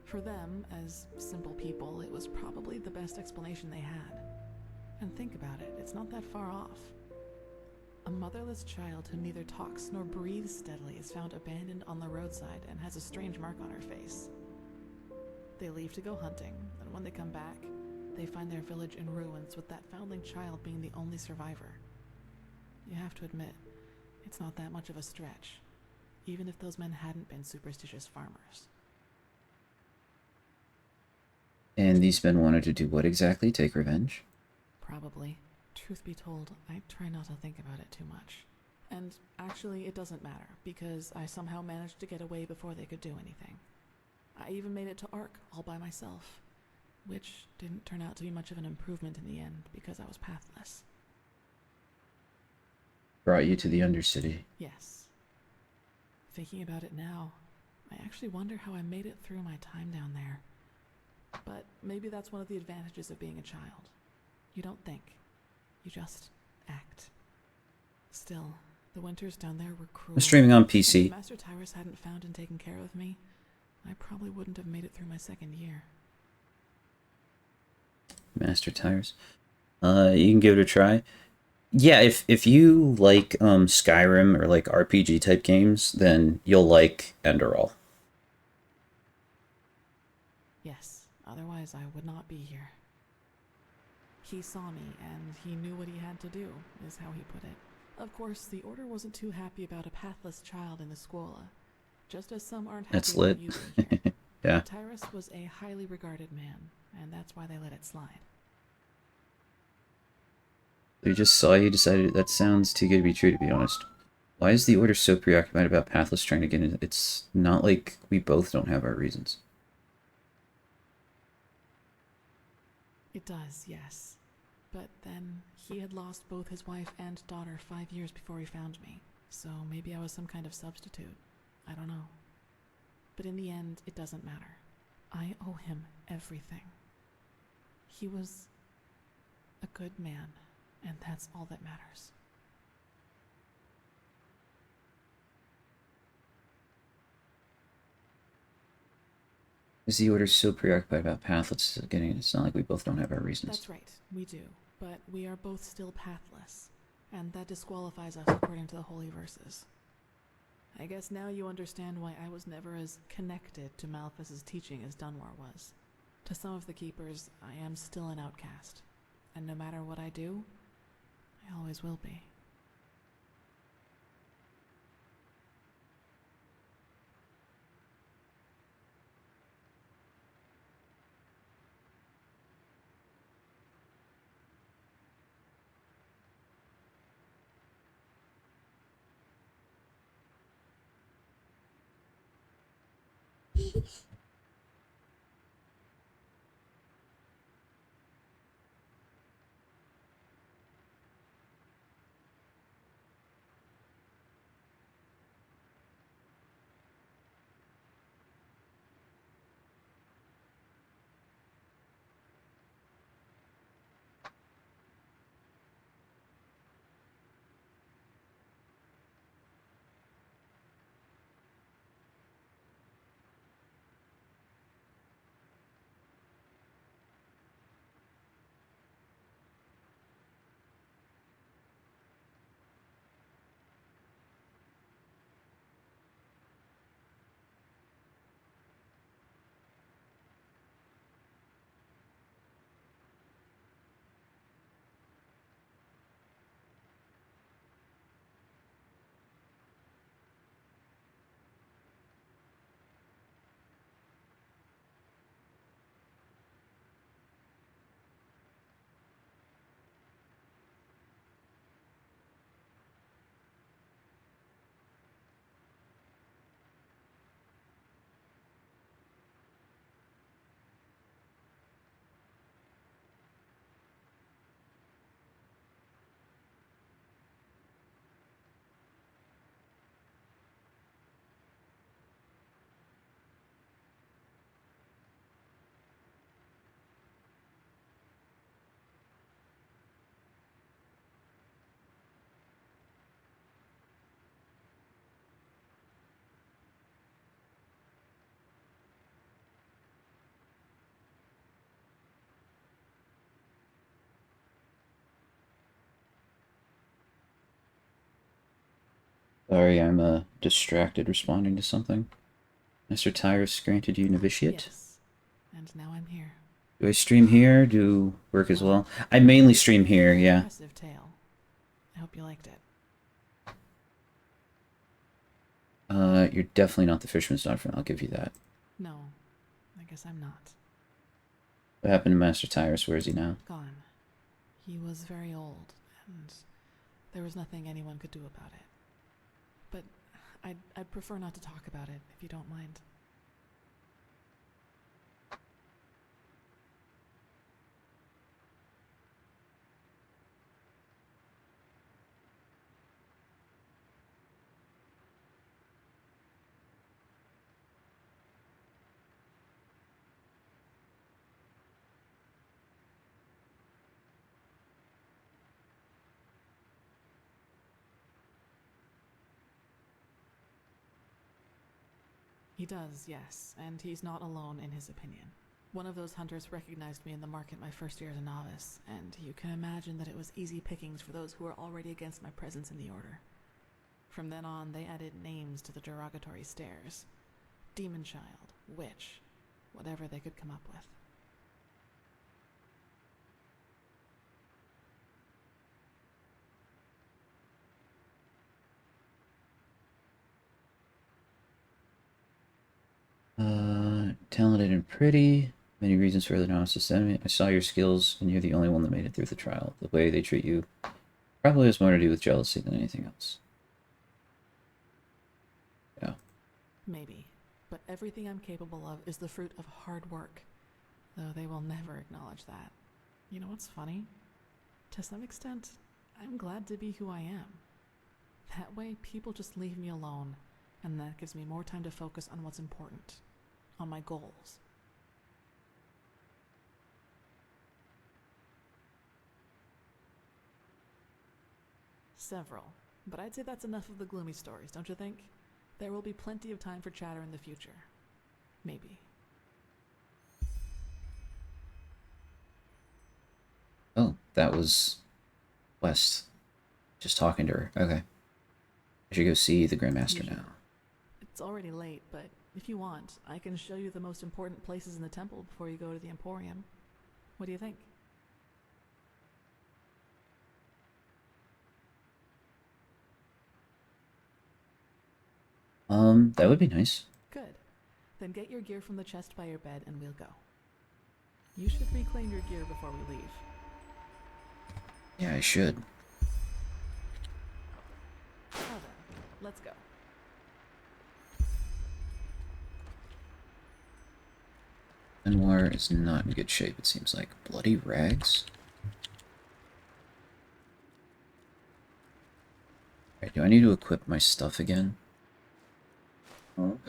For them, as simple people, it was probably the best explanation they had. And think about it, it's not that far off. A motherless child who neither talks nor breathes steadily is found abandoned on the roadside and has a strange mark on her face. They leave to go hunting, and when they come back, they find their village in ruins with that foundling child being the only survivor. You have to admit, it's not that much of a stretch, even if those men hadn't been superstitious farmers. And these men wanted to do what exactly? Take revenge? Probably. Truth be told, I try not to think about it too much. And actually, it doesn't matter, because I somehow managed to get away before they could do anything. I even made it to Ark all by myself, which didn't turn out to be much of an improvement in the end, because I was pathless. Brought you to the Undercity. Yes. Thinking about it now, I actually wonder how I made it through my time down there. But maybe that's one of the advantages of being a child. You don't think. You just act. Still, the winters down there were cruel. I'm streaming on PC. If Master Tyrus hadn't found and taken care of me, I probably wouldn't have made it through my 2nd year. Master Tyrus. You can give it a try. Yeah, if you like Skyrim or like RPG type games, then you'll like Enderal. Yes, otherwise I would not be here. He saw me, and he knew what he had to do, is how he put it. Of course, the Order wasn't too happy about a pathless child in the Scuola, just as some aren't happy That's about lit. you being here. Yeah. Tyrus was a highly regarded man, and that's why they let it slide. They just saw you, decided that sounds too good to be true, to be honest. Why is the Order so preoccupied about Pathless trying to get in? It's not like we both don't have our reasons. It does, yes. But then, he had lost both his wife and daughter 5 years before he found me, so maybe I was some kind of substitute. I don't know. But in the end, it doesn't matter. I owe him everything. He was a good man, and that's all that matters. Is the Order so preoccupied about pathless getting it's not like we both don't have our reasons. That's right, we do. But we are both still pathless, and that disqualifies us according to the holy verses. I guess now you understand why I was never as connected to Malthus's teaching as Dunwar was. To some of the Keepers, I am still an outcast, and no matter what I do, I always will be. Sorry, I'm distracted responding to something. Mr. Tyrus granted you novitiate? Yes, and now I'm here. Do I stream here? Do work as well? I mainly stream here, yeah. Impressive tale. I hope you liked it. You're definitely not the fisherman's daughter, I'll give you that. No, I guess I'm not. What happened to Master Tyrus? Where is he now? Gone. He was very old, and there was nothing anyone could do about it. But I'd prefer not to talk about it, if you don't mind. He does, yes, and he's not alone in his opinion. One of those hunters recognized me in the market my first year as a novice, and you can imagine that it was easy pickings for those who were already against my presence in the Order. From then on, they added names to the derogatory stares. Demon Child, Witch, whatever they could come up with. Talented and pretty. Many reasons for the novice enemy. I saw your skills, and you're the only one that made it through the trial. The way they treat you probably has more to do with jealousy than anything else. Yeah. Maybe, but everything I'm capable of is the fruit of hard work, though they will never acknowledge that. You know what's funny? To some extent, I'm glad to be who I am. That way, people just leave me alone, and that gives me more time to focus on what's important, on my goals. Several, but I'd say that's enough of the gloomy stories, don't you think? There will be plenty of time for chatter in the future. Maybe. that was West. Just talking to her. Okay. I should go see the Grandmaster now. It's already late, but if you want, I can show you the most important places in the temple before you go to the Emporium. What do you think? That would be nice. Good. Then get your gear from the chest by your bed and we'll go. You should reclaim your gear before we leave. Yeah, I should. Now then, let's go. Anwar is not in good shape, it seems like. Bloody rags? Alright, do I need to equip my stuff again? Oh.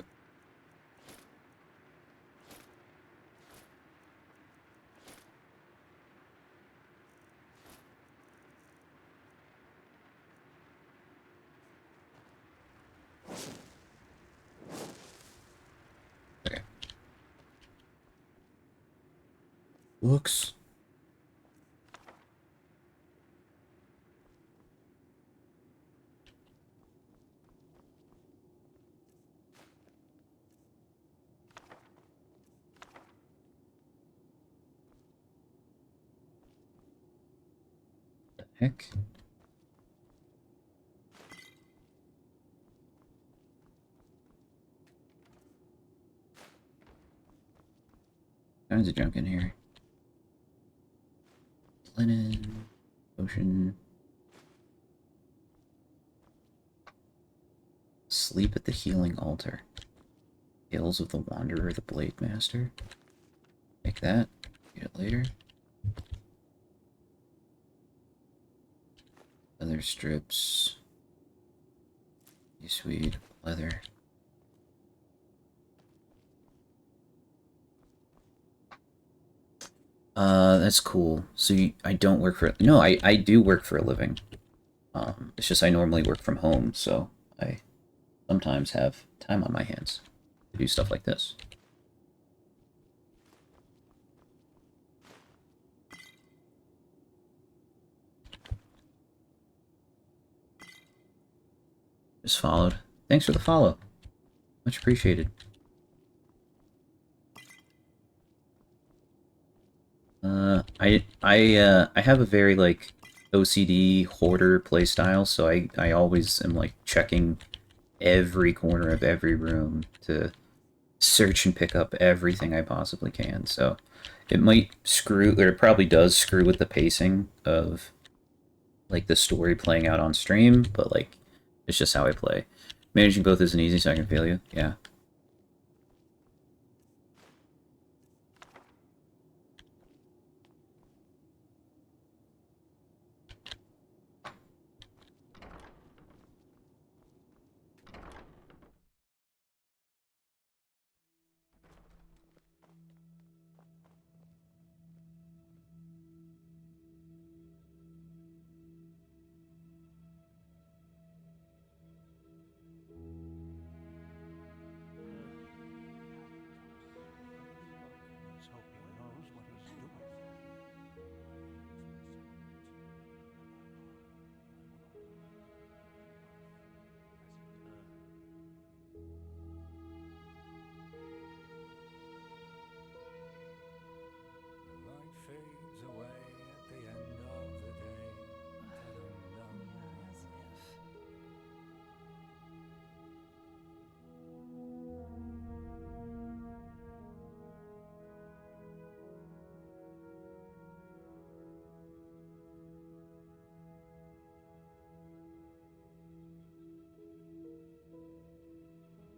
Okay. Looks. The heck? Tons of junk in here. Linen, potion. Sleep at the healing altar. Tales of the Wanderer, the Blade Master. Take that. Get it later. Leather strips. Sweet leather. That's cool. So I don't work for... No, I do work for a living. It's just I normally work from home, so I sometimes have time on my hands to do stuff like this. Just followed. Thanks for the follow. Much appreciated. I have a very, like, OCD hoarder playstyle, so I always am, like, checking every corner of every room to search and pick up everything I possibly can, so it might screw, or it probably does screw with the pacing of, like, the story playing out on stream, but, like, it's just how I play. Managing both isn't easy, so I can feel you. Yeah. Let's hope he knows what he's doing. The light fades away at the end of the day. As if.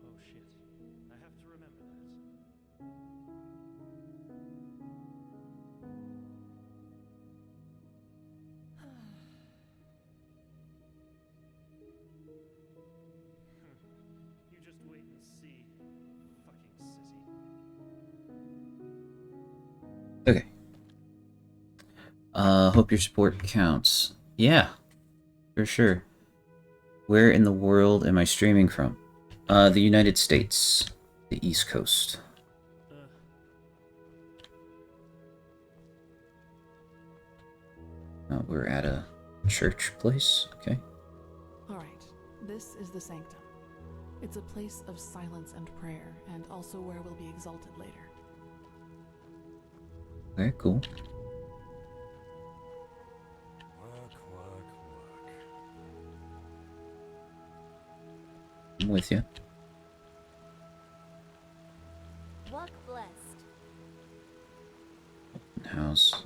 Oh shit. I have to remember that. You just wait and see. Fucking sissy. Okay. Hope your support counts. Yeah, for sure. Where in the world am I streaming from? The United States. The East Coast. we're at a church place. Okay. Alright, this is the sanctum. It's a place of silence and prayer, and also where we'll be exalted later. Okay, cool. Work, work, work. I'm with you. Walk blessed. House.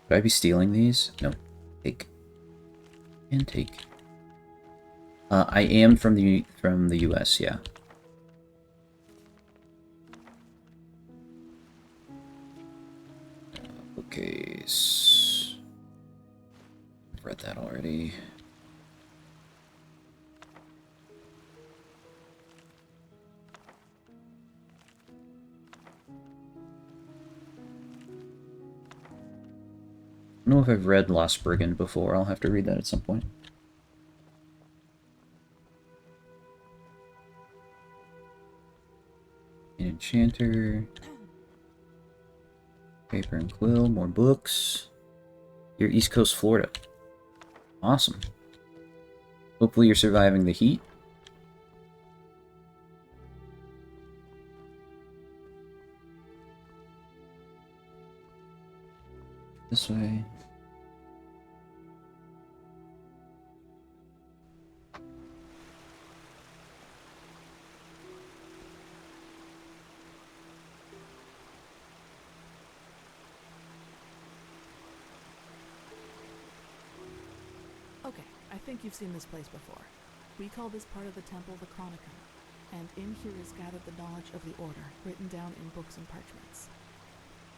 Should I be stealing these? No. Take. And take. I am from the US, yeah. Okay. I've read that already. I don't know if I've read Lost Brigand before. I'll have to read that at some point. Enchanter. Paper and quill. More books. You're East Coast Florida. Awesome. Hopefully you're surviving the heat. This way. Okay, I think you've seen this place before. We call this part of the temple the Chronicon, and in here is gathered the knowledge of the Order, written down in books and parchments.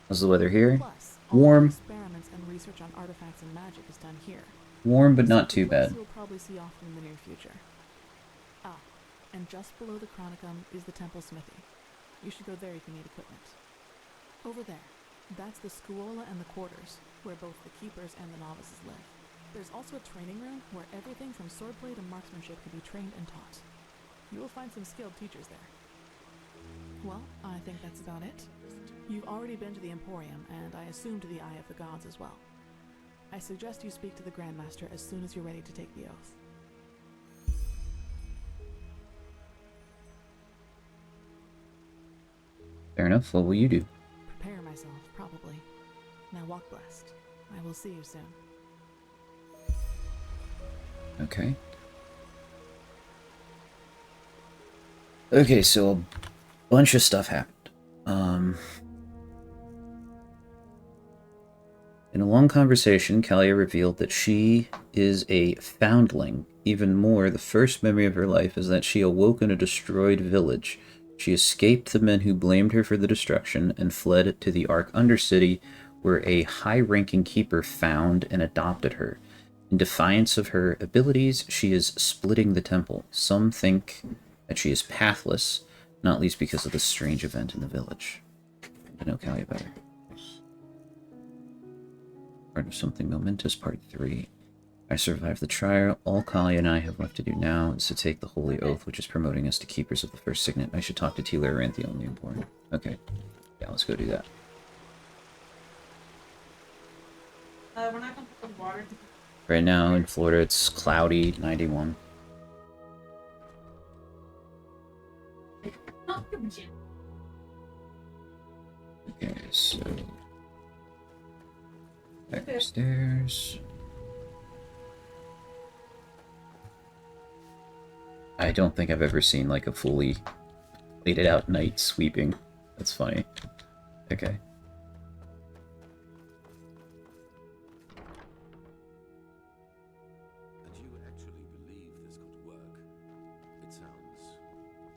How's the weather here? Plus, all of Warm. the experiments and research on artifacts and magic is done here. Warm, but So not it's a too place bad. You'll probably see often in the near future. Ah, and just below the Chronicon is the temple smithy. You should go there if you need equipment. Over there, that's the Scuola and the quarters, where both the keepers and the novices live. There's also a training room where everything from swordplay to marksmanship can be trained and taught. You will find some skilled teachers there. Well, I think that's about it. You've already been to the Emporium, and I assume to the Eye of the Gods as well. I suggest you speak to the Grandmaster as soon as you're ready to take the oath. Fair enough. What will you do? Prepare myself, probably. Now walk blessed. I will see you soon. Okay. Okay, so a bunch of stuff happened. In a long conversation, Kalia revealed that she is a foundling. Even more, the first memory of her life is that she awoke in a destroyed village. She escaped the men who blamed her for the destruction and fled to the Ark Undercity, where a high-ranking keeper found and adopted her. In defiance of her abilities, she is splitting the temple. Some think that she is pathless, not least because of the strange event in the village. I know Kalia better. Part of something momentous, part 3. I survived the trial. All Kalia and I have left to do now is to take the holy oath, which is promoting us to keepers of the first signet. I should talk to Tila Aranthi on the important. Okay. Yeah, let's go do that. We're not gonna put the water. Right now in Florida, it's cloudy, 91. Okay, so back upstairs. I don't think I've ever seen like a fully waited out night sweeping. That's funny. Okay. And you actually believe this could work? It sounds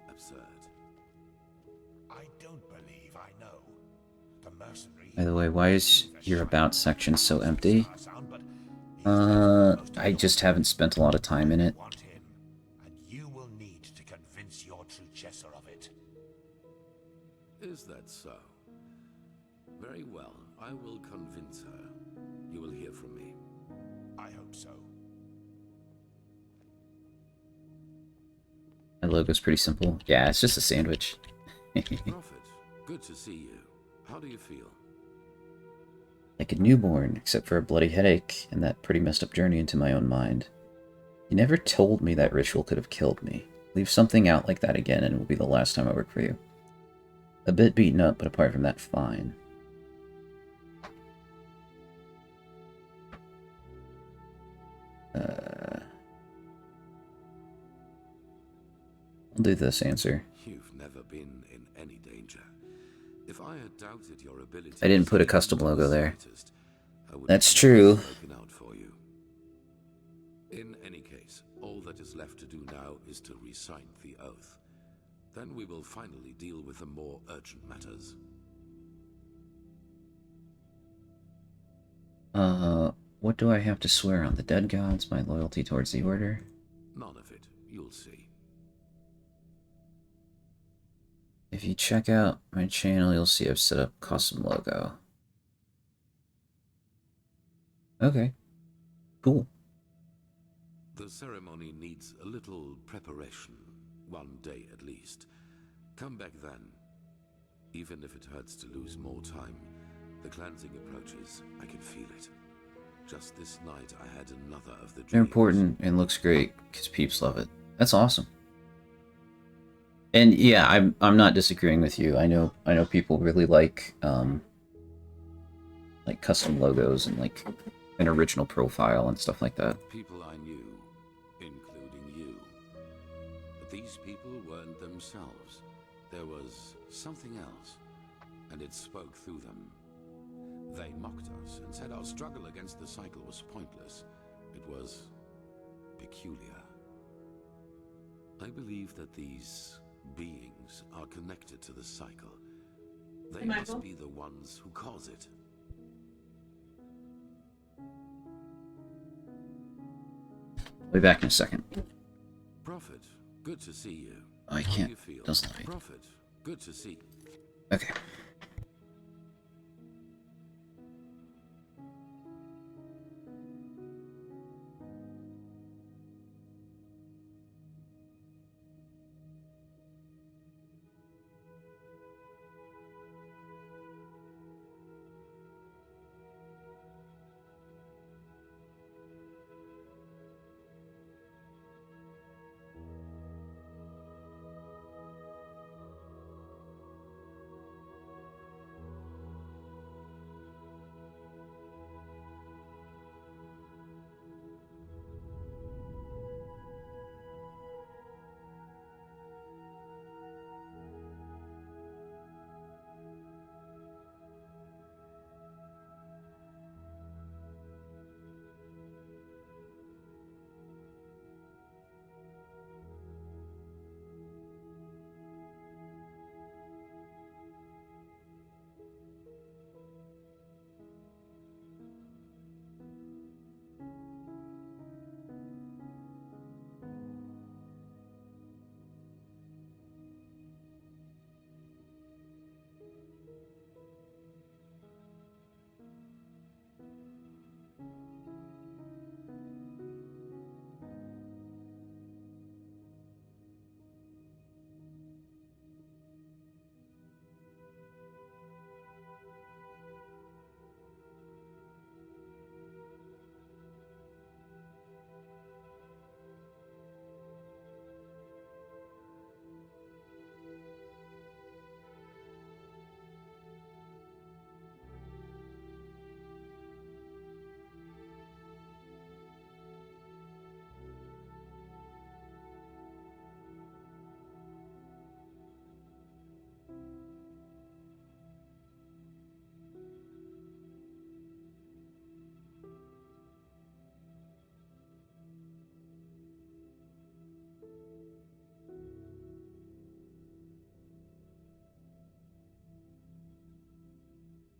absurd. I don't believe I know. The mercenary. By the way, why is your about section so empty? I just haven't spent a lot of time in it. Want him, and you will need to convince your successor of it. Is that so? Very well, I will convince her. You will hear from me. I hope so. My logo's pretty simple. Yeah, it's just a sandwich. Prophet, good to see you. How do you feel? Like a newborn, except for a bloody headache and that pretty messed up journey into my own mind. You never told me that ritual could have killed me. Leave something out like that again and it will be the last time I work for you. A bit beaten up, but apart from that, fine. I'll do this answer. You've never been in any danger. If I had doubted your ability, I didn't put a custom logo there. I would That's have true. spoken out for you. In any case, all that is left to do now is to recite the oath. Then we will finally deal with the more urgent matters. What do I have to swear on? The dead gods, my loyalty towards the Order? None of it. You'll see. If you check out my channel, you'll see I've set up custom logo. Okay. Cool. The ceremony needs a little preparation. 1 day at least. Come back then. Even if it hurts to lose more time, the cleansing approaches. I can feel it. Just this night I had another of the dreams. They're important and looks great because peeps love it. That's awesome. And yeah, I'm not disagreeing with you. I know people really like custom logos and like an original profile and stuff like that. People I knew, including you. But these people weren't themselves. There was something else, and it spoke through them. They mocked us and said our struggle against the cycle was pointless. It was peculiar. I believe that these beings are connected to the cycle. They must be the ones who cause it. I'll be back in a second. Prophet, good to see you. I How do can't. you feel? Doesn't let me. Prophet, good to see. Okay.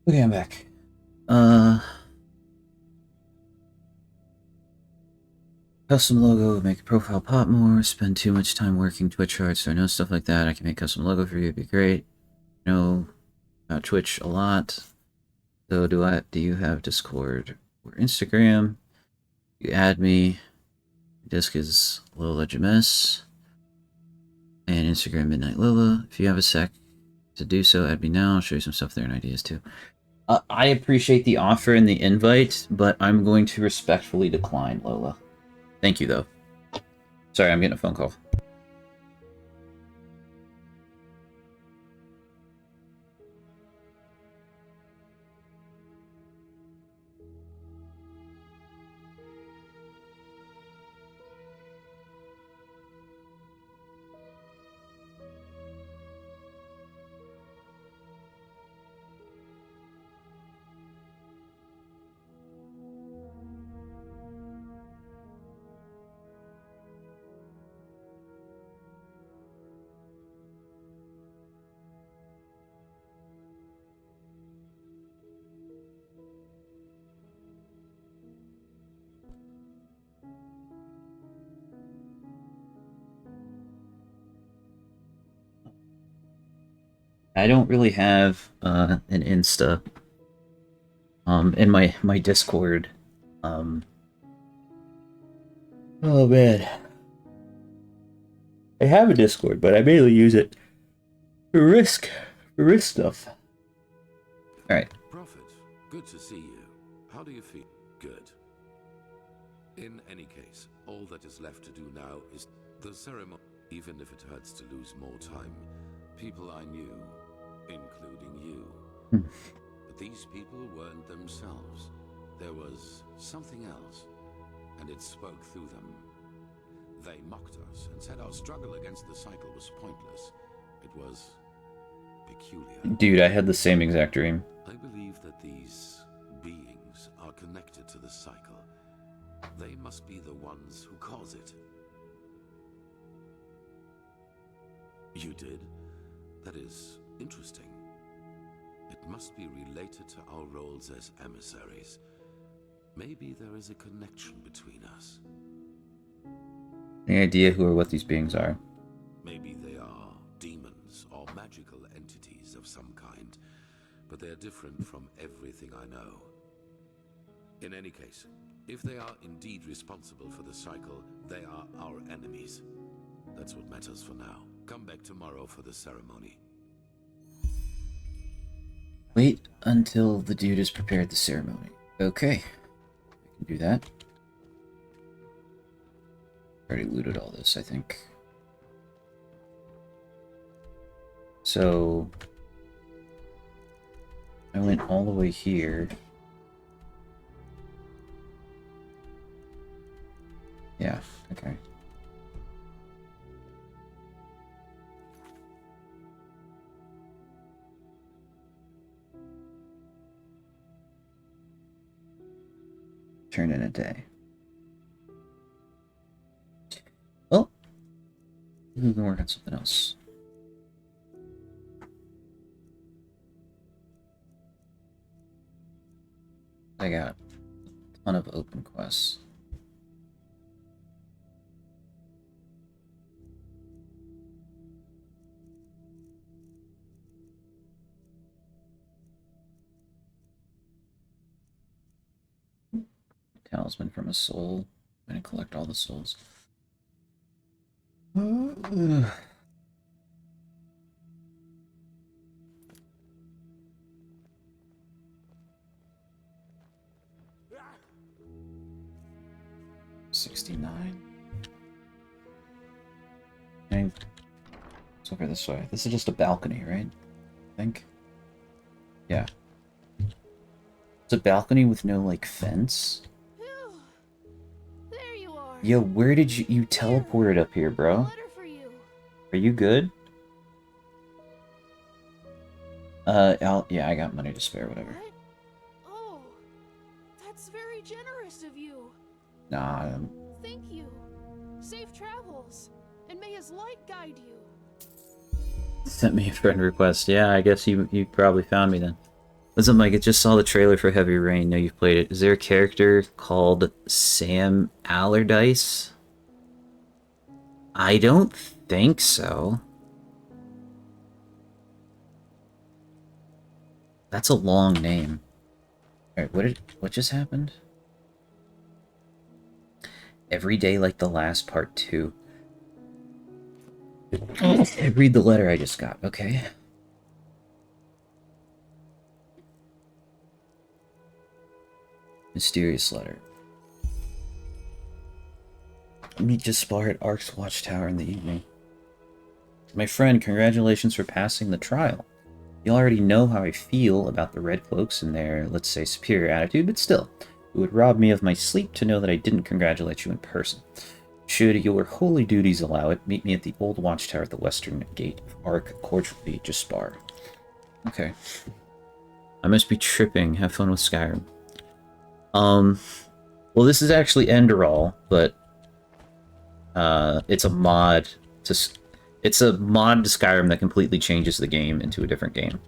Okay, I'm back. Custom logo would make a profile pop more. Spend too much time working Twitch hard, so I know stuff like that. I can make custom logo for you. It'd be great. I know about Twitch a lot. So do you have Discord or Instagram? You add me. Disc is Lola James. And Instagram Midnight Lola. If you have a sec to do so, add me now. I'll show you some stuff there and ideas too. I appreciate the offer and the invite, but I'm going to respectfully decline, Lola. Thank you, though. Sorry, I'm getting a phone call. I don't really have an Insta in my Discord. Oh man. I have a Discord, but I mainly use it for risk stuff. Alright. Prophet, good to see you. How do you feel? Good. In any case, all that is left to do now is the ceremony. Even if it hurts to lose more time, people I knew, including you. But these people weren't themselves. There was something else, and it spoke through them. They mocked us and said our struggle against the cycle was pointless. It was peculiar. Dude, I had the same exact dream. I believe that these beings are connected to the cycle. They must be the ones who cause it. You did? That is interesting. It must be related to our roles as emissaries. Maybe there is a connection between us. Any idea who or what these beings are? Maybe they are demons or magical entities of some kind, but they're different from everything I know. In any case, if they are indeed responsible for the cycle, they are our enemies. That's what matters for now. Come back tomorrow for the ceremony. Wait until the dude has prepared the ceremony. Okay. I can do that. Already looted all this, I think. So I went all the way here. Yeah, okay. Turn in a day. Well, we can work on something else. I got a ton of open quests. Talisman from a soul. I'm gonna collect all the souls. $69. Okay. Let's over this way. This is just a balcony, right? I think. Yeah. It's a balcony with no, like, fence. There you are. Yo, where did you teleported up here, bro? Are you good? Yeah, I got money to spare, whatever. What? Oh, that's very generous of you. Nah, Thank you. Safe travels, and may his light guide you. sent me a friend request. Yeah, I guess you probably found me then. Listen, Mike, I just saw the trailer for Heavy Rain. Know you've played it. Is there a character called Sam Allardyce? I don't think so. That's a long name. Alright, what just happened? Every day like the last part 2. Read the letter I just got, okay. Mysterious letter. Meet Jaspar at Ark's Watchtower in the evening. My friend, congratulations for passing the trial. You already know how I feel about the Red Cloaks and their, let's say, superior attitude, but still, it would rob me of my sleep to know that I didn't congratulate you in person. Should your holy duties allow it, meet me at the old watchtower at the western gate of Ark, cordially, Jaspar. Okay. I must be tripping. Have fun with Skyrim. Well, this is actually Enderal, but it's a mod to Skyrim that completely changes the game into a different game.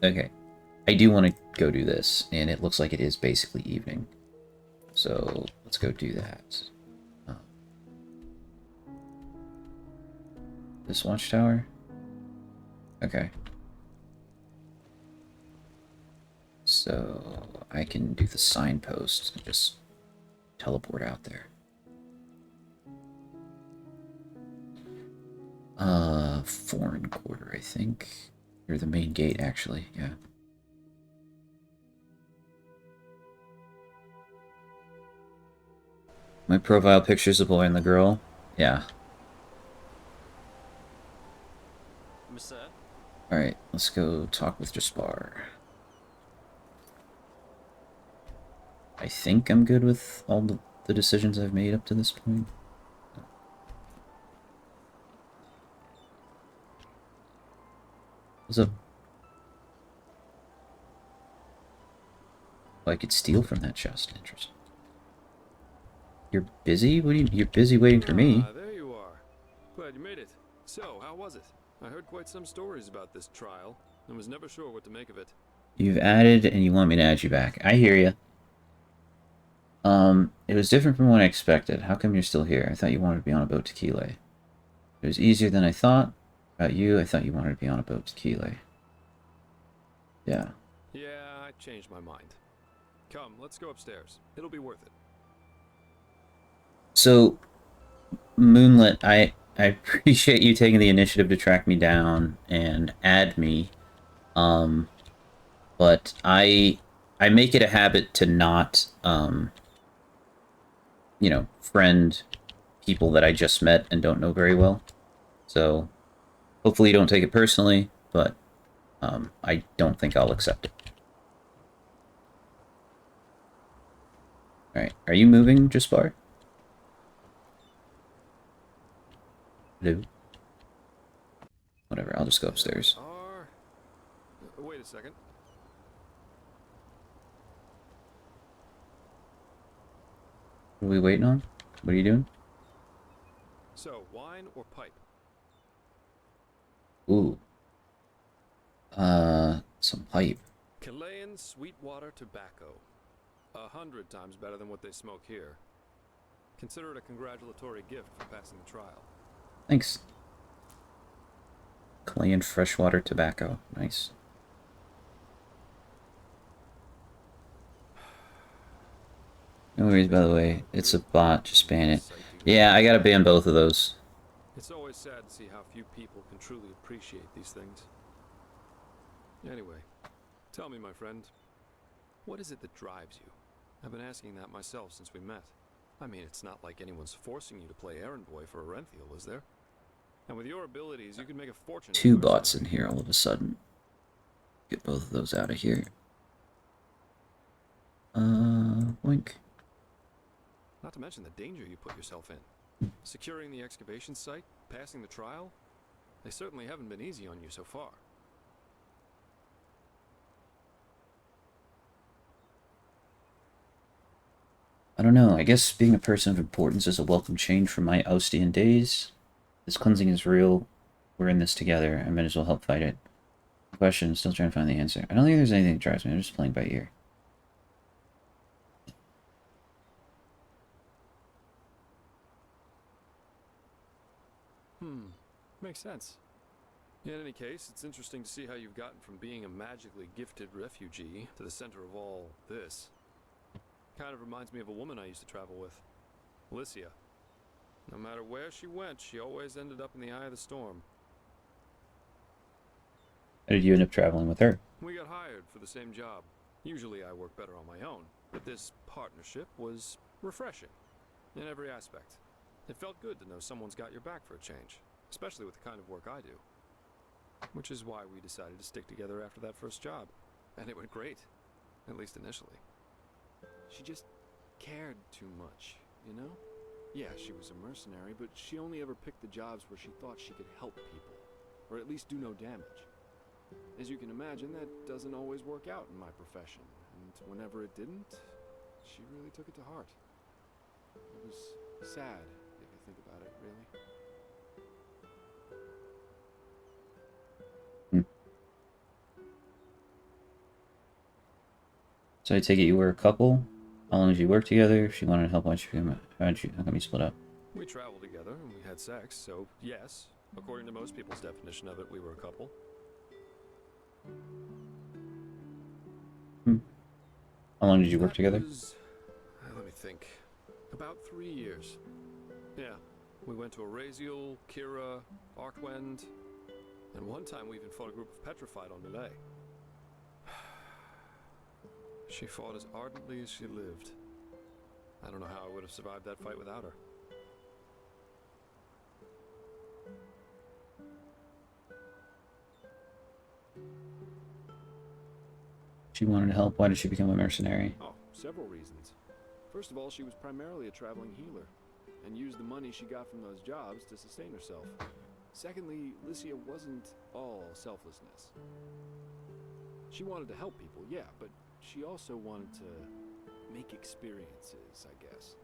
Okay. I do want to go do this, and it looks like it is basically evening. So, let's go do that. This watchtower? Okay. So, I can do the signpost and just teleport out there. Foreign quarter, I think. Or the main gate, actually, yeah. My profile picture's the boy and the girl. Yeah. Alright, let's go talk with Jaspar. I think I'm good with all the decisions I've made up to this point. What's up? Oh, I could steal from that chest. Interesting. You're busy? What do you're busy waiting for me. There you are. Glad you made it. So, how was it? I heard quite some stories about this trial, and was never sure what to make of it. You've added, and you want me to add you back. I hear you. It was different from what I expected. How come you're still here? I thought you wanted to be on a boat to Kile. It was easier than I thought. About you, I thought you wanted to be on a boat to Kile. Yeah. Yeah, I changed my mind. Come, let's go upstairs. It'll be worth it. So, Moonlit, I appreciate you taking the initiative to track me down and add me. But I make it a habit to not, you know, friend people that I just met and don't know very well. So, hopefully you don't take it personally, but I don't think I'll accept it. Alright, are you moving, Jaspar? Hello? Whatever, I'll just go upstairs. Wait a second. What are we waiting on? What are you doing? So, wine or pipe? Ooh. Some pipe. Chilean Sweetwater tobacco. 100 times better than what they smoke here. Consider it a congratulatory gift for passing the trial. Thanks. Chilean freshwater tobacco. Nice. No worries, by the way. It's a bot. Just ban it. Yeah, I gotta ban both of those. It's always sad to see how few people can truly appreciate these things. Anyway, tell me, my friend, what is it that drives you? I've been asking that myself since we met. I mean, it's not like anyone's forcing you to play errand boy for Orenthiel, is there? And with your abilities, you could make a fortune. Two bots in here all of a sudden. Get both of those out of here. Boink. Not to mention the danger you put yourself in. Securing the excavation site, passing the trial, they certainly haven't been easy on you so far. I don't know, I guess being a person of importance is a welcome change from my Austian days. This cleansing is real. We're in this together. I might as well help fight it. Question, still trying to find the answer. I don't think there's anything that drives me. I'm just playing by ear. Makes sense. In any case, it's interesting to see how you've gotten from being a magically gifted refugee to the center of all this. Kind of reminds me of a woman I used to travel with, Alicia. No matter where she went, she always ended up in the eye of the storm. How did you end up traveling with her? We got hired for the same job. Usually I work better on my own, but this partnership was refreshing in every aspect. It felt good to know someone's got your back for a change, especially with the kind of work I do. Which is why we decided to stick together after that first job. And it went great, at least initially. She just cared too much, you know? Yeah, she was a mercenary, but she only ever picked the jobs where she thought she could help people, or at least do no damage. As you can imagine, that doesn't always work out in my profession, and whenever it didn't, she really took it to heart. It was sad, if you think about it, really. So I take it you were a couple? How long did you work together? If she wanted to help, how come you split up? We traveled together and we had sex, so yes, according to most people's definition of it, we were a couple. How long did you work together? Let me think. About 3 years. Yeah, we went to Araziel, Kira, Arkwend, and one time we even fought a group of petrified on Melee. She fought as ardently as she lived. I don't know how I would have survived that fight without her. She wanted to help. Why did she become a mercenary? Oh, several reasons. First of all, she was primarily a traveling healer, and used the money she got from those jobs to sustain herself. Secondly, Lycia wasn't all selflessness. She wanted to help people, yeah, but she also wanted to make experiences, I guess.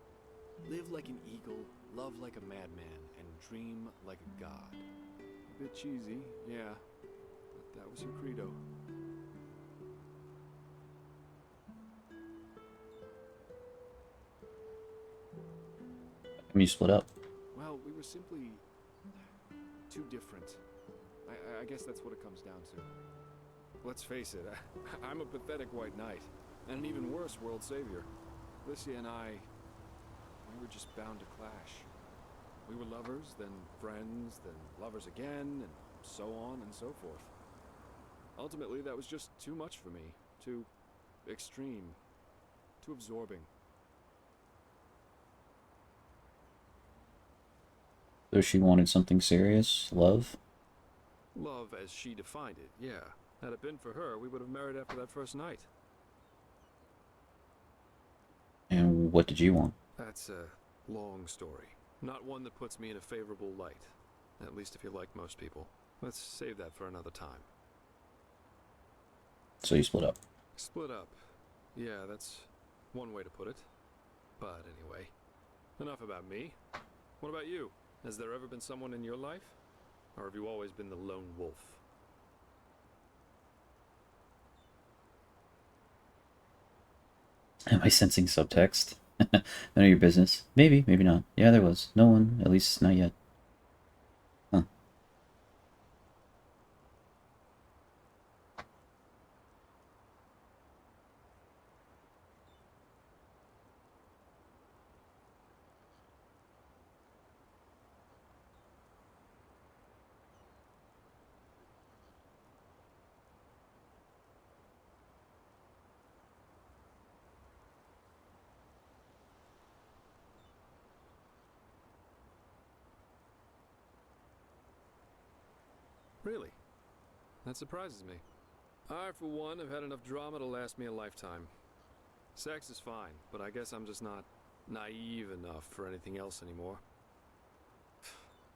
Live like an eagle, love like a madman, and dream like a god. A bit cheesy, yeah, but that was her credo. How you split up? Well, we were simply too different. I guess that's what it comes down to. Let's face it, I'm a pathetic white knight, and an even worse world savior. Lycia and I, we were just bound to clash. We were lovers, then friends, then lovers again, and so on and so forth. Ultimately, that was just too much for me. Too extreme. Too absorbing. So she wanted something serious? Love? Love as she defined it, yeah. Had it been for her, we would have married after that first night. And what did you want? That's a long story. Not one that puts me in a favorable light. At least if you're like most people. Let's save that for another time. So you split up? Split up. Yeah, that's one way to put it. But anyway, enough about me. What about you? Has there ever been someone in your life? Or have you always been the lone wolf? Am I sensing subtext? None of your business. Maybe, maybe not. Yeah, there was. No one, at least not yet. Huh. Really? That surprises me. I, for one, have had enough drama to last me a lifetime. Sex is fine, but I guess I'm just not naive enough for anything else anymore.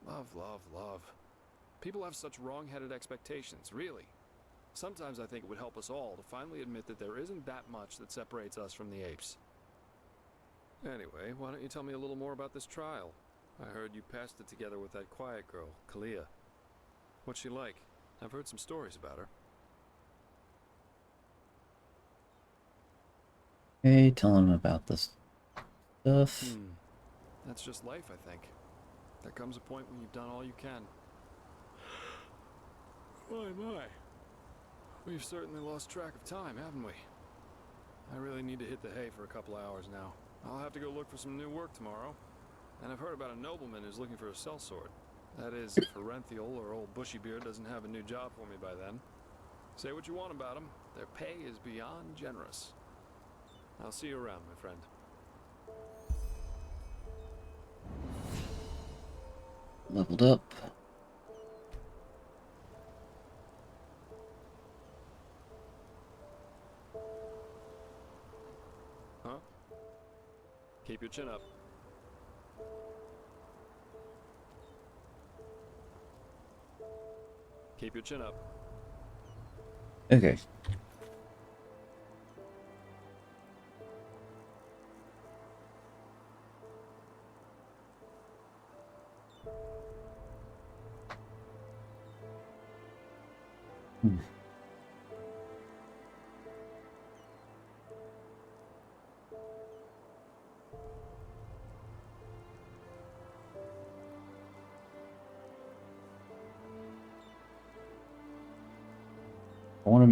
Love, love, love. People have such wrong-headed expectations, really. Sometimes I think it would help us all to finally admit that there isn't that much that separates us from the apes. Anyway, why don't you tell me a little more about this trial? I heard you passed it together with that quiet girl, Kalia. What's she like? I've heard some stories about her. Hey, tell him about this stuff. That's just life, I think. There comes a point when you've done all you can. My. We've certainly lost track of time, haven't we? I really need to hit the hay for a couple hours now. I'll have to go look for some new work tomorrow. And I've heard about a nobleman who's looking for a sellsword. That is, if Ferenthiel or old Bushybeard doesn't have a new job for me by then. Say what you want about them. Their pay is beyond generous. I'll see you around, my friend. Leveled up. Huh? Keep your chin up. Keep your chin up. Okay.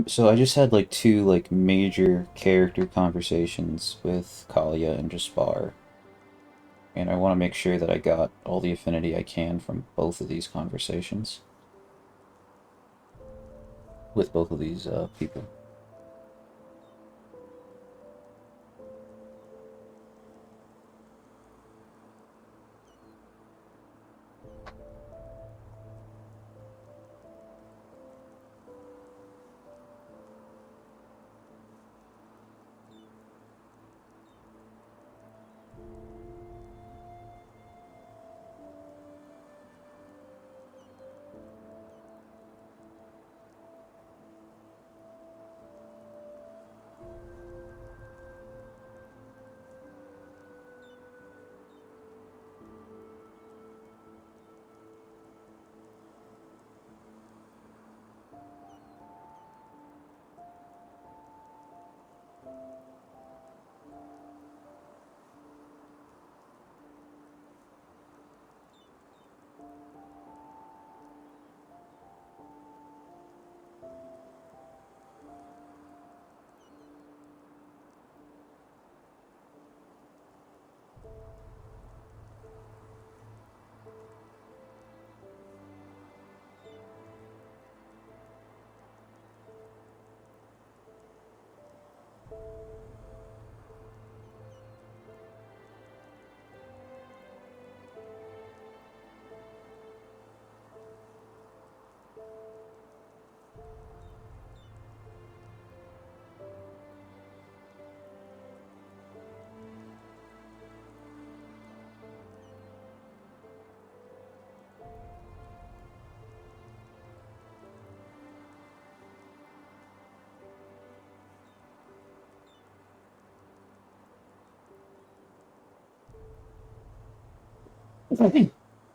So I just had like two like major character conversations with Kalia and Jaspar, and I want to make sure that I got all the affinity I can from both of these conversations with both of these people.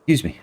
Excuse me.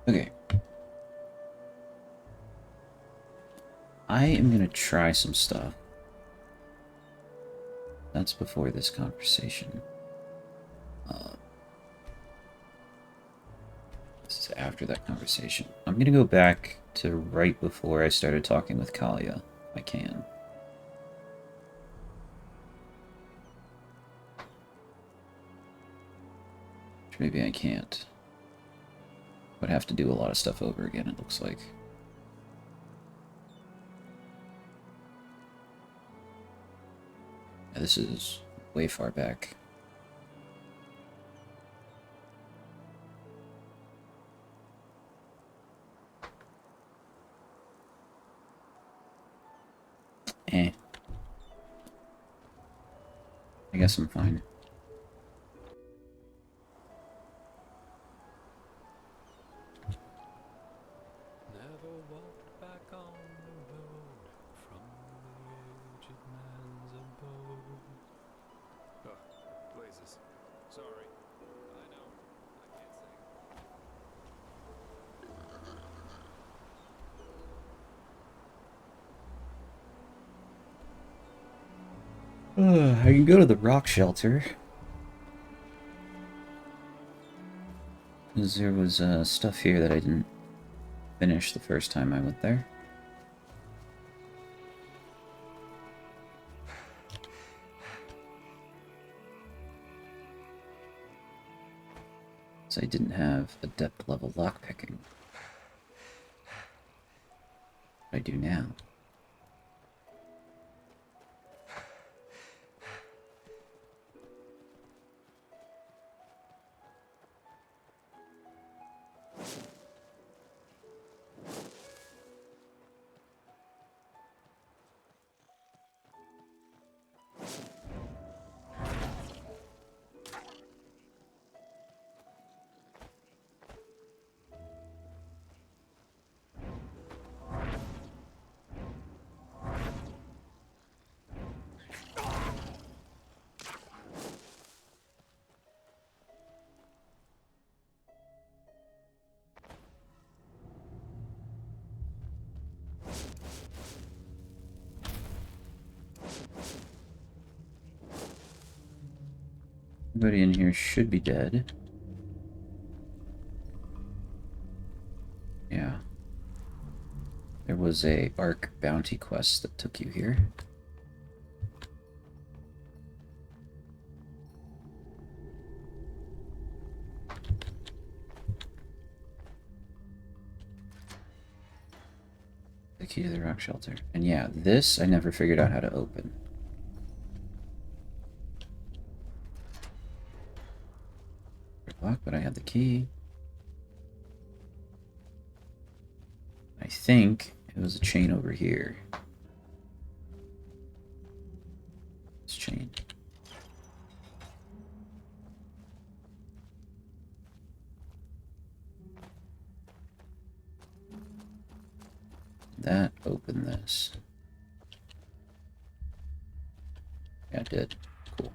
Okay. I am gonna try some stuff. That's before this conversation. This is after that conversation. I'm gonna go back to right before I started talking with Kalia, if I can. Maybe I can't. Would have to do a lot of stuff over again, it looks like. Yeah, this is way far back. Eh. I guess I'm fine. Never walked back on the road from the aged man's abode. Oh, blazes. Sorry. I know. I can't I can go to the rock shelter. Because there was stuff here that I didn't finish the first time I went there. So I didn't have a depth level lockpicking. I do now. Everybody in here should be dead. Yeah. There was a Ark bounty quest that took you here. The key to the rock shelter. And yeah, this I never figured out how to open. Locked, but I have the key. I think it was a chain over here. This chain. That opened this. Yeah, it did. Cool.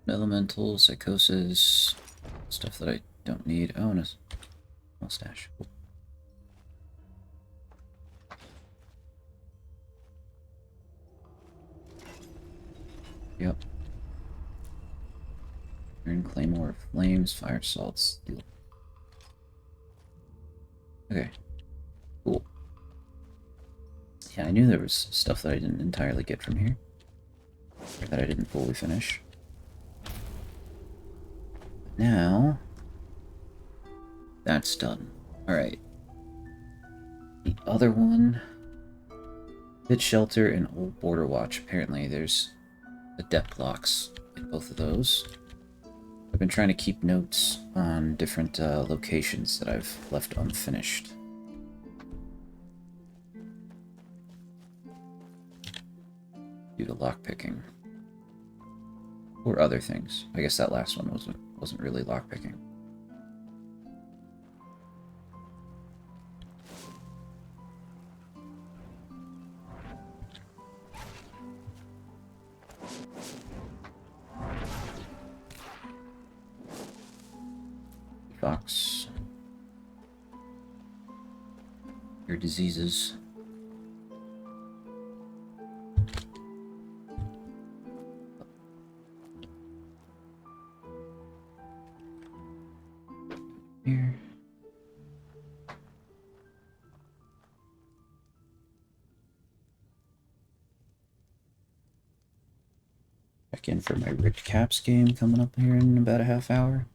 Elemental, psychosis, stuff that I don't need. Oh, and a mustache. Cool. Yep. Iron Claymore, Flames, Fire Salts, Steel. Okay. Cool. Yeah, I knew there was stuff that I didn't entirely get from here. Or that I didn't fully finish. Now, that's done. Alright. The other one, Pit Shelter and Old Border Watch. Apparently there's the depth locks in both of those. I've been trying to keep notes on different locations that I've left unfinished. Due to lockpicking. Or other things. I guess that last one wasn't really lockpicking. Fox. Your diseases. Here. Back in for my Ripped Caps game coming up here in about a half hour.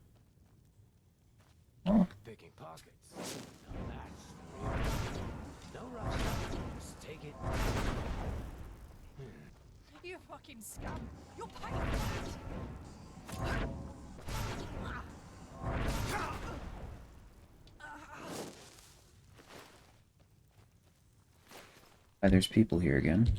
Oh. Picking pockets. Now that's the real. No rush. Just take it. You fucking scum! You'll pay for that! Hi, there's people here again.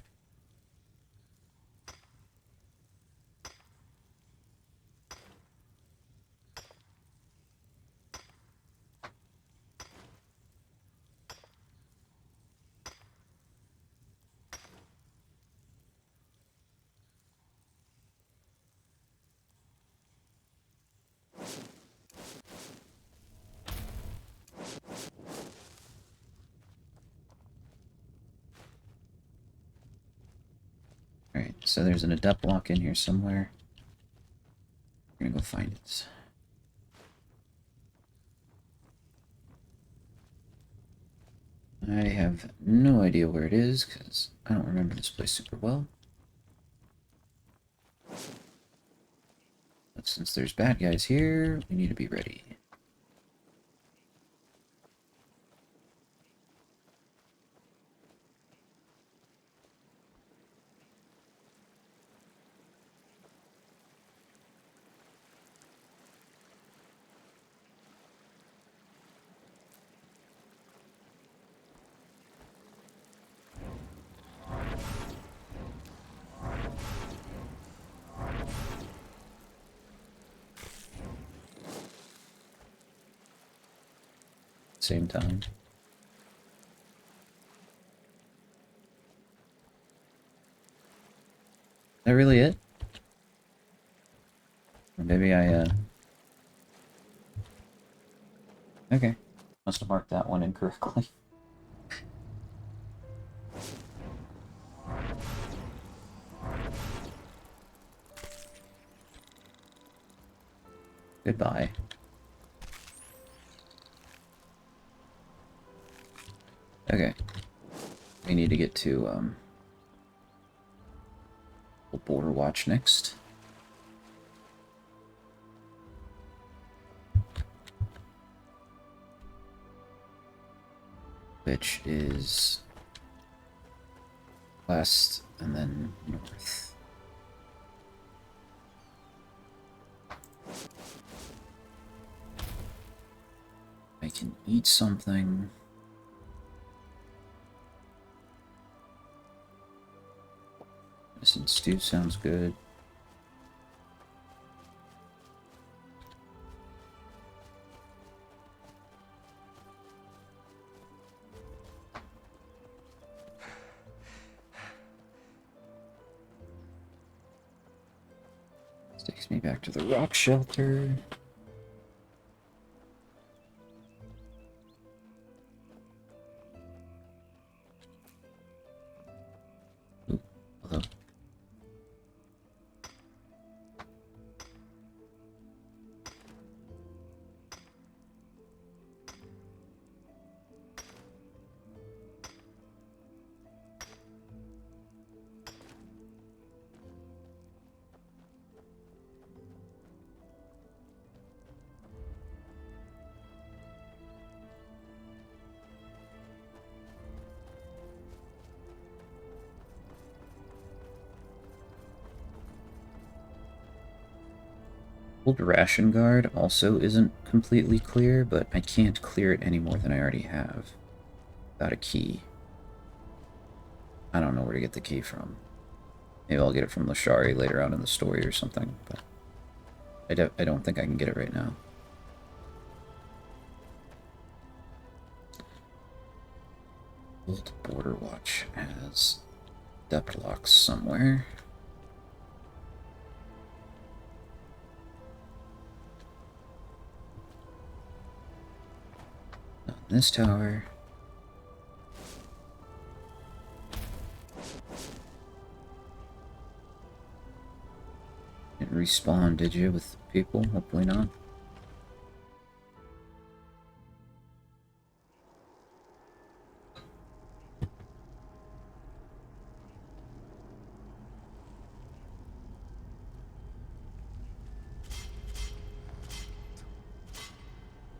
Alright, so there's an adept block in here somewhere. We're gonna go find it. I have no idea where it is, because I don't remember this place super well. But since there's bad guys here, we need to be ready. Same time. Is that really it? Or maybe Okay. Must have marked that one incorrectly. Goodbye. Okay. We need to get to, Border Watch next. Which is west and then north. I can eat something. Medicine stew sounds good. This takes me back to the rock shelter. Ooh, hello. Old Ration Guard also isn't completely clear, but I can't clear it any more than I already have. Without a key. I don't know where to get the key from. Maybe I'll get it from Lashari later on in the story or something, but I don't think I can get it right now. Old Border Watch has depth locks somewhere. this tower. Didn't respawn, did you, with people? Hopefully not.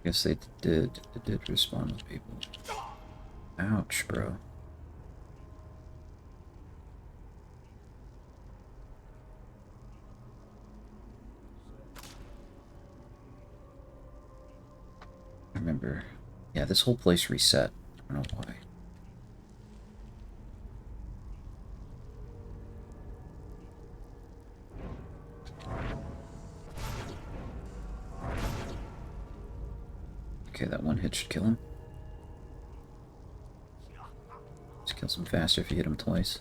Guess they did. It did respawn with people. Ouch, bro. I remember. Yeah, this whole place reset. I don't know why. Okay, that one hit should kill him. Just kills him faster if you hit him twice.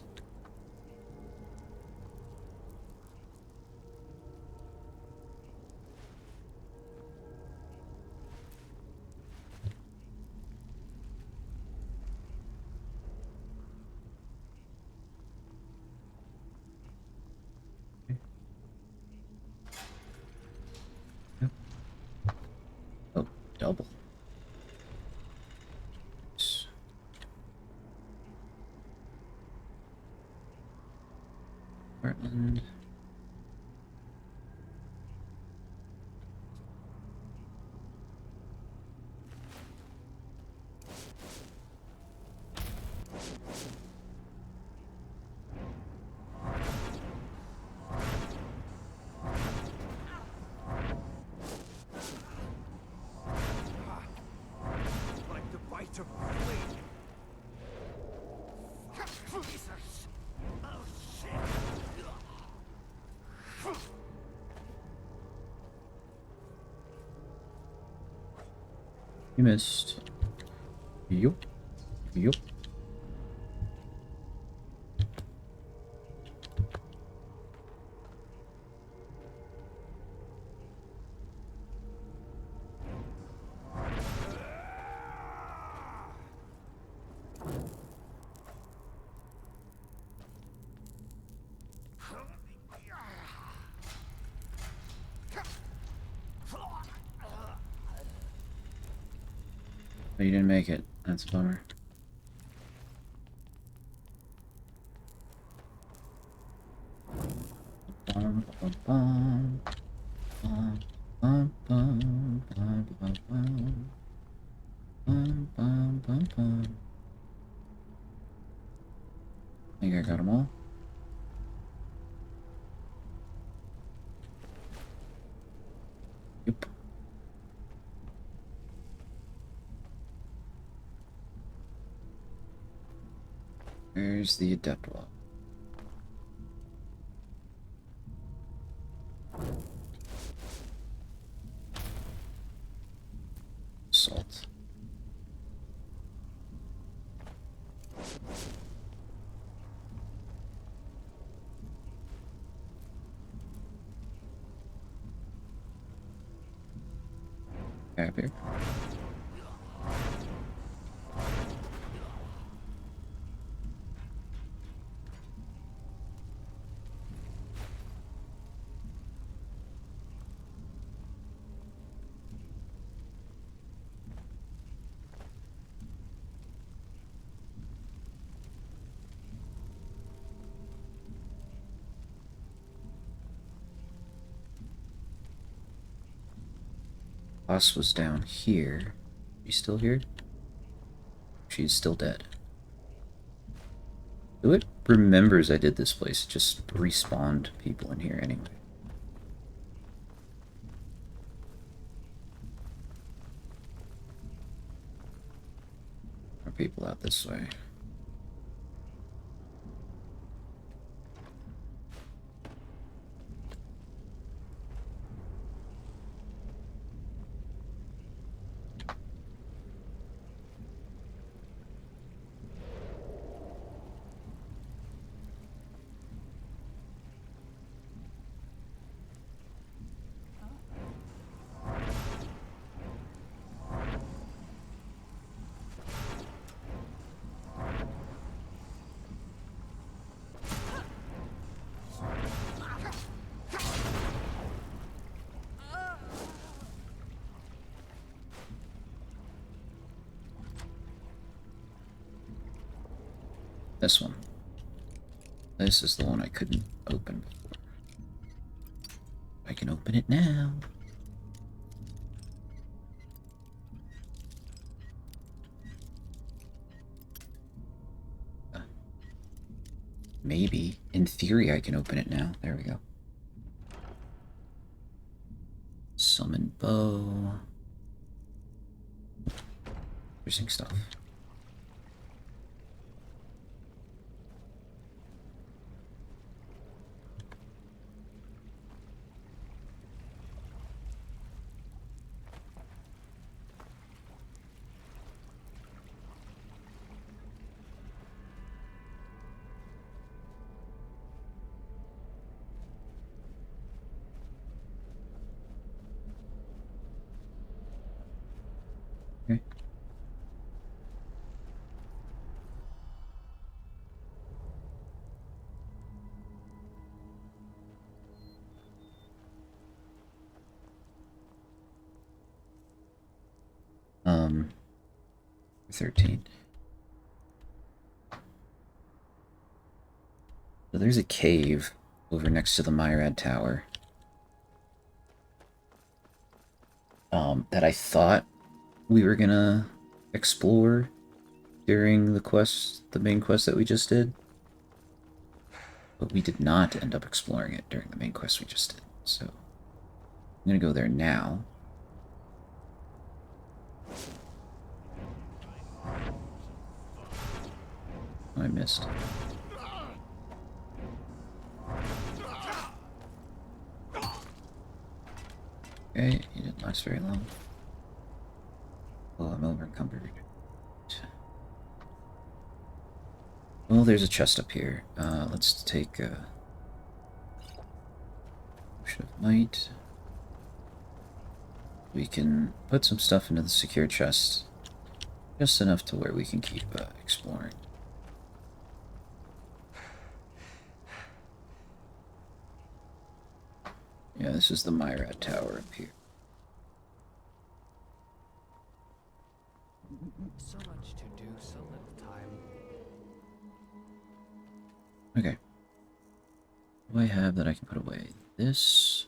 Yep. Oh, double. Heartland. Like the bite of a flea. Jesus. Oh shit. You missed. Yup. Yup. Oh, you didn't make it. That's a bummer. Bum, bum, bum. Bum, bum, bum, bum, bum, bum. Bum, bum, bum, bum. I think I got them all. Yep. Where's the adept wall? Salt. Up here. Boss was down here. She's still here? She's still dead. Who it remembers I did this place? It just respawned people in here anyway. More people out this way. This one. This is the one I couldn't open before. I can open it now. Maybe. In theory, I can open it now. There we go. Summon bow. Interesting stuff. Okay. 13. So there's a cave over next to the Myrad Tower. That I thought we were gonna explore during the quest, the main quest that we just did. But we did not end up exploring it during the main quest we just did. So I'm gonna go there now. Oh, I missed. Okay, he didn't last very long. Oh, I'm overencumbered. Well, there's a chest up here. Let's take a potion of might. We can put some stuff into the secure chest. Just enough to where we can keep exploring. Yeah, this is the Myrad Tower up here. So much to do, so little time. Okay. What do I have that I can put away? This.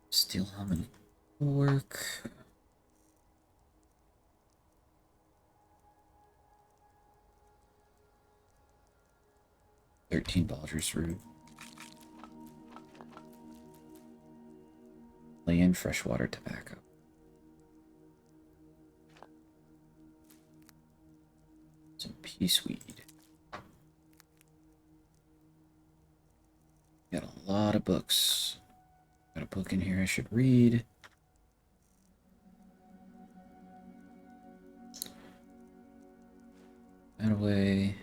Steel helmet work. Baldur's Root. Lay in freshwater tobacco. Some peaceweed. Got a lot of books. Got a book in here I should read. That away.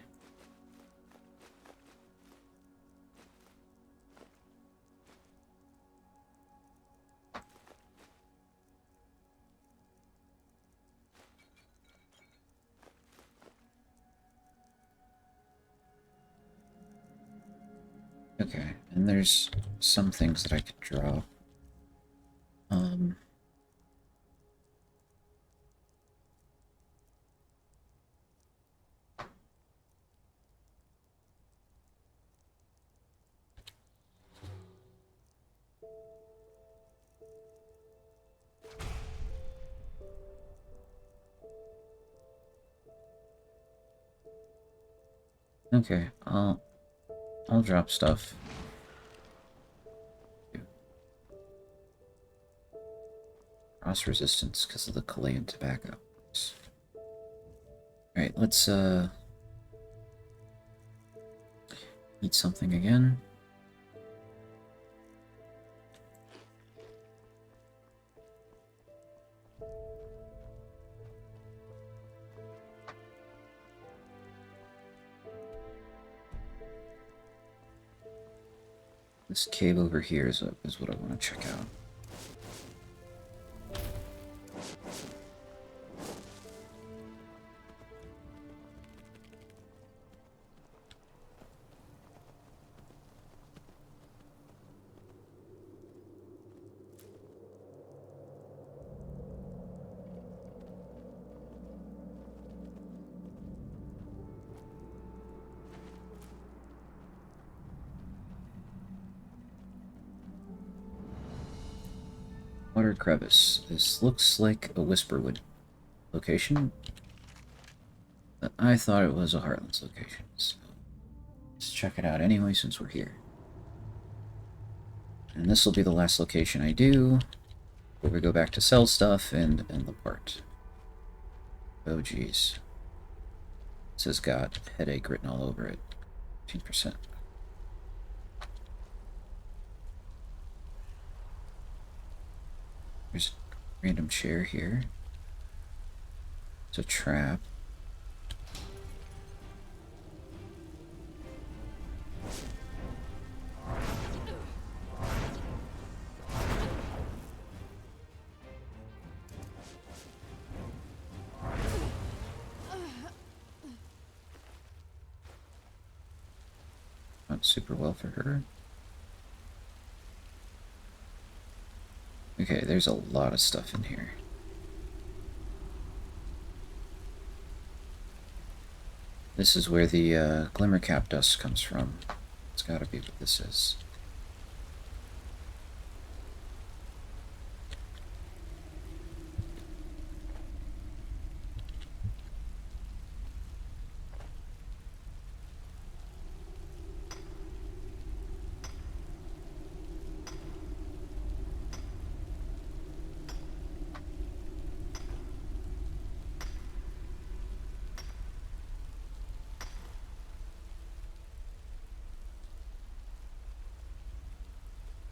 Okay, and there's some things that I could draw. Okay, I'll drop stuff. Cross resistance because of the Chilean tobacco. Alright, let's eat something again. This cave over here is what I want to check out. Water crevice. This looks like a Whisperwood location. But I thought it was a Heartlands location, so let's check it out anyway since we're here. And this will be the last location I do, where we go back to sell stuff and the part. Oh geez. This has got headache written all over it. 15%. There's a random chair here. It's a trap. Not super well for her. Okay, there's a lot of stuff in here. This is where the Glimmercap dust comes from. It's gotta be what this is.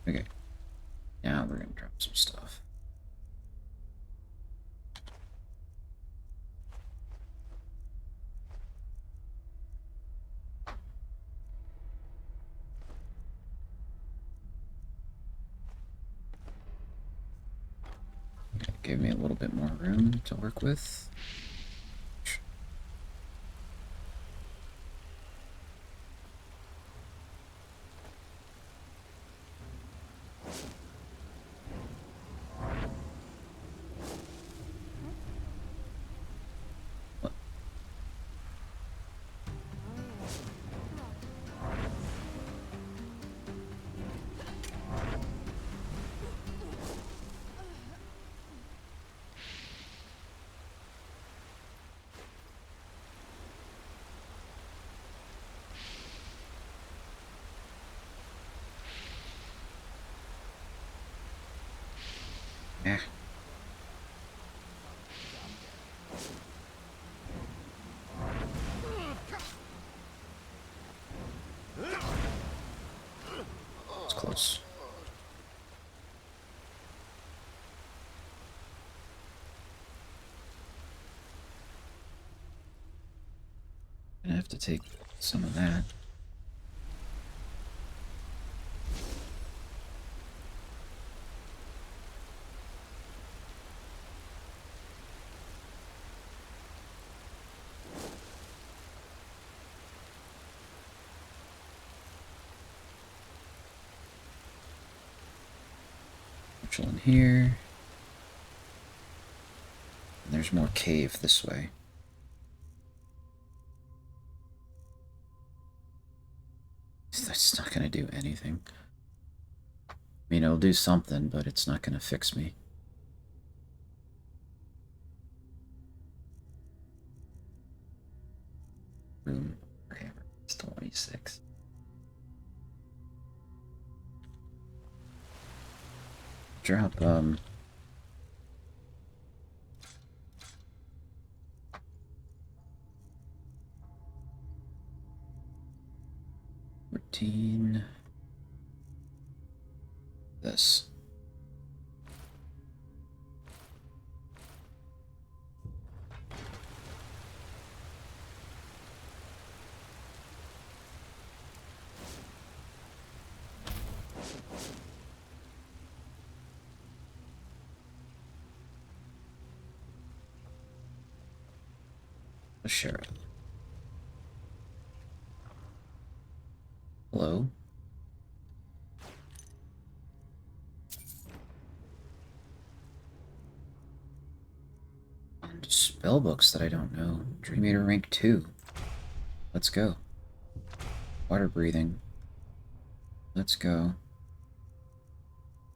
Okay. Now we're gonna drop some stuff. Okay, gave me a little bit more room to work with. Yeah. It's close. Gonna have to take some of that. In here. And there's more cave this way. That's not gonna do anything. I mean, it'll do something, but it's not gonna fix me. Room. Okay, it's 26. Drop, 14. This. Sure. Hello? And spell books that I don't know. Dream Eater rank 2. Let's go. Water breathing. Let's go.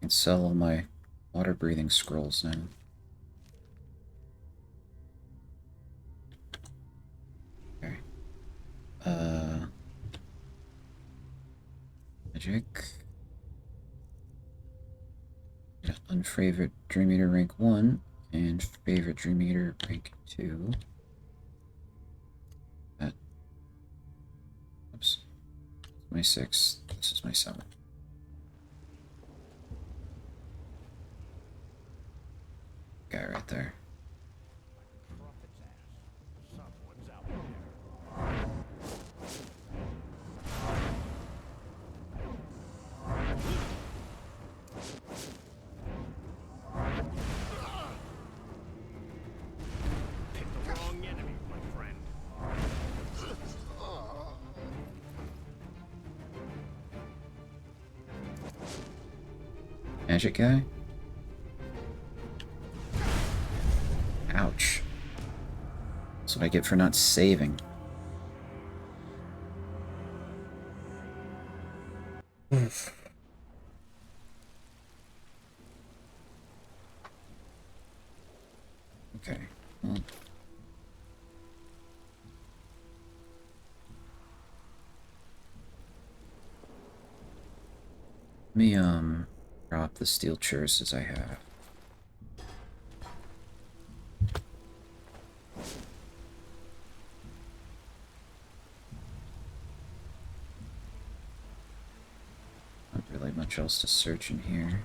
And sell all my water breathing scrolls now. Okay. Magic. Yeah, unfavorite Dream Eater rank 1 and favorite Dream Eater rank 2. That. Oops. My 6th. This is my 7th. Guy right there. Magic guy? Ouch. That's what I get for not saving. Oof. Okay. Well. Let me, drop the steel churses I have. Not really much else to search in here.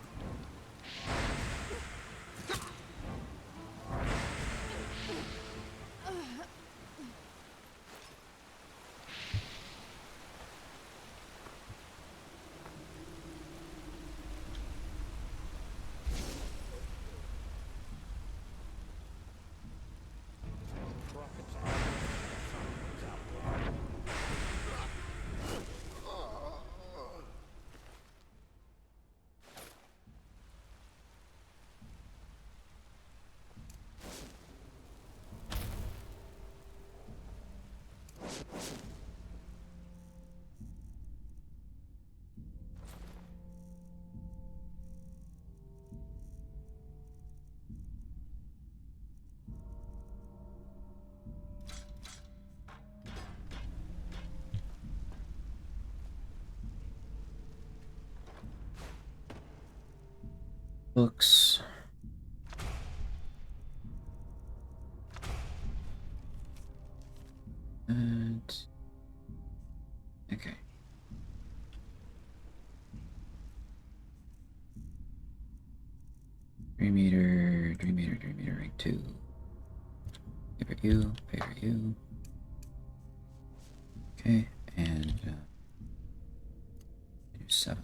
Books. And okay. Dream Eater rank 2. Favorite you. Okay, and 7.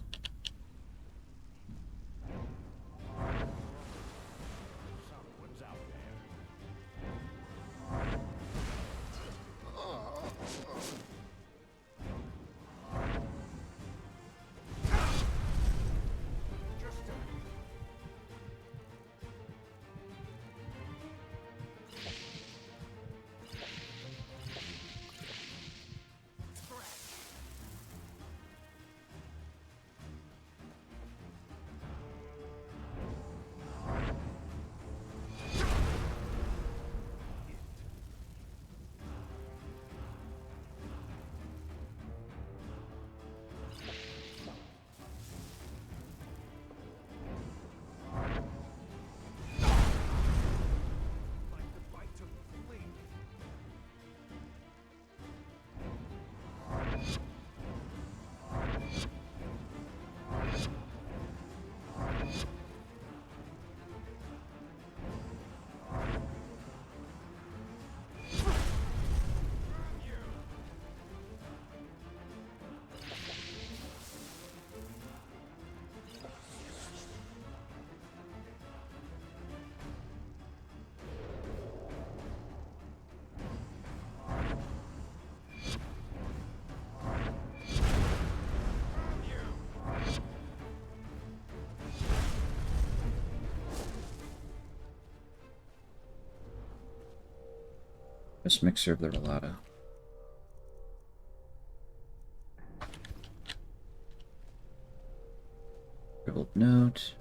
Best mixer of the Rolata. Scribbled note.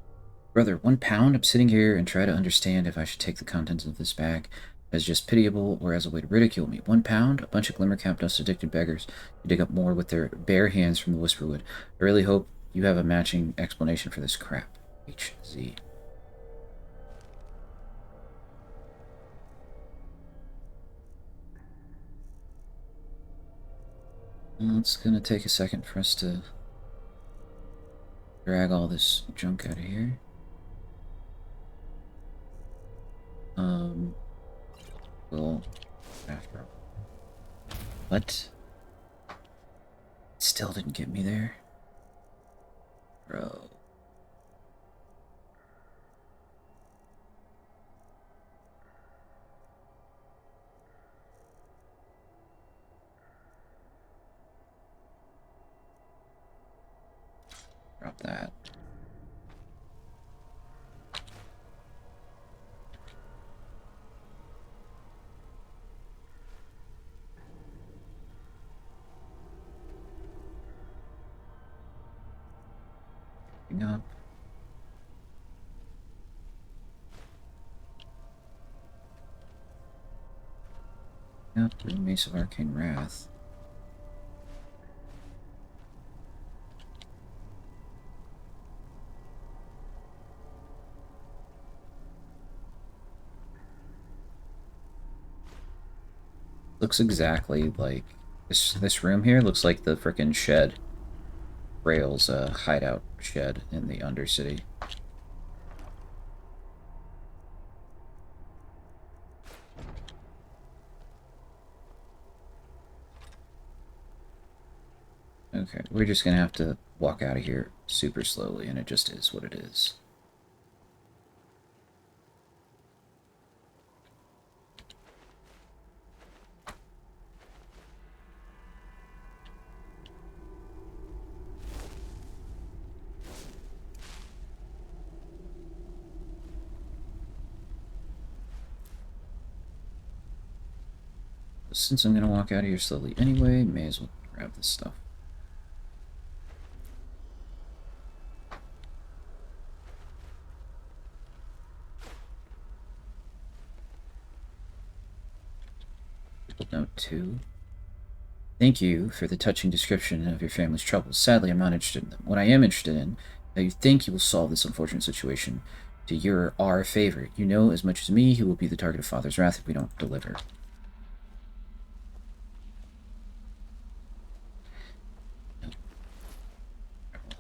Brother, 1 pound? I'm sitting here and try to understand if I should take the contents of this bag as just pitiable or as a way to ridicule me. 1 pound? A bunch of glimmercap dust-addicted beggars who dig up more with their bare hands from the Whisperwood. I really hope you have a matching explanation for this crap. HZ. Well, it's gonna take a second for us to drag all this junk out of here. Well, after all. What? Still didn't get me there? Bro. Drop that. Up. Yep, the Mace of Arcane Wrath. Looks exactly like this room here looks like the frickin' shed. Rail's hideout shed in the Undercity. Okay, we're just gonna have to walk out of here super slowly, and it just is what it is. Since I'm gonna walk out of here slowly anyway, may as well grab this stuff. Note 2. Thank you for the touching description of your family's troubles. Sadly, I'm not interested in them. What I am interested in, that you think you will solve this unfortunate situation to your our favor. You know as much as me who will be the target of Father's wrath if we don't deliver. All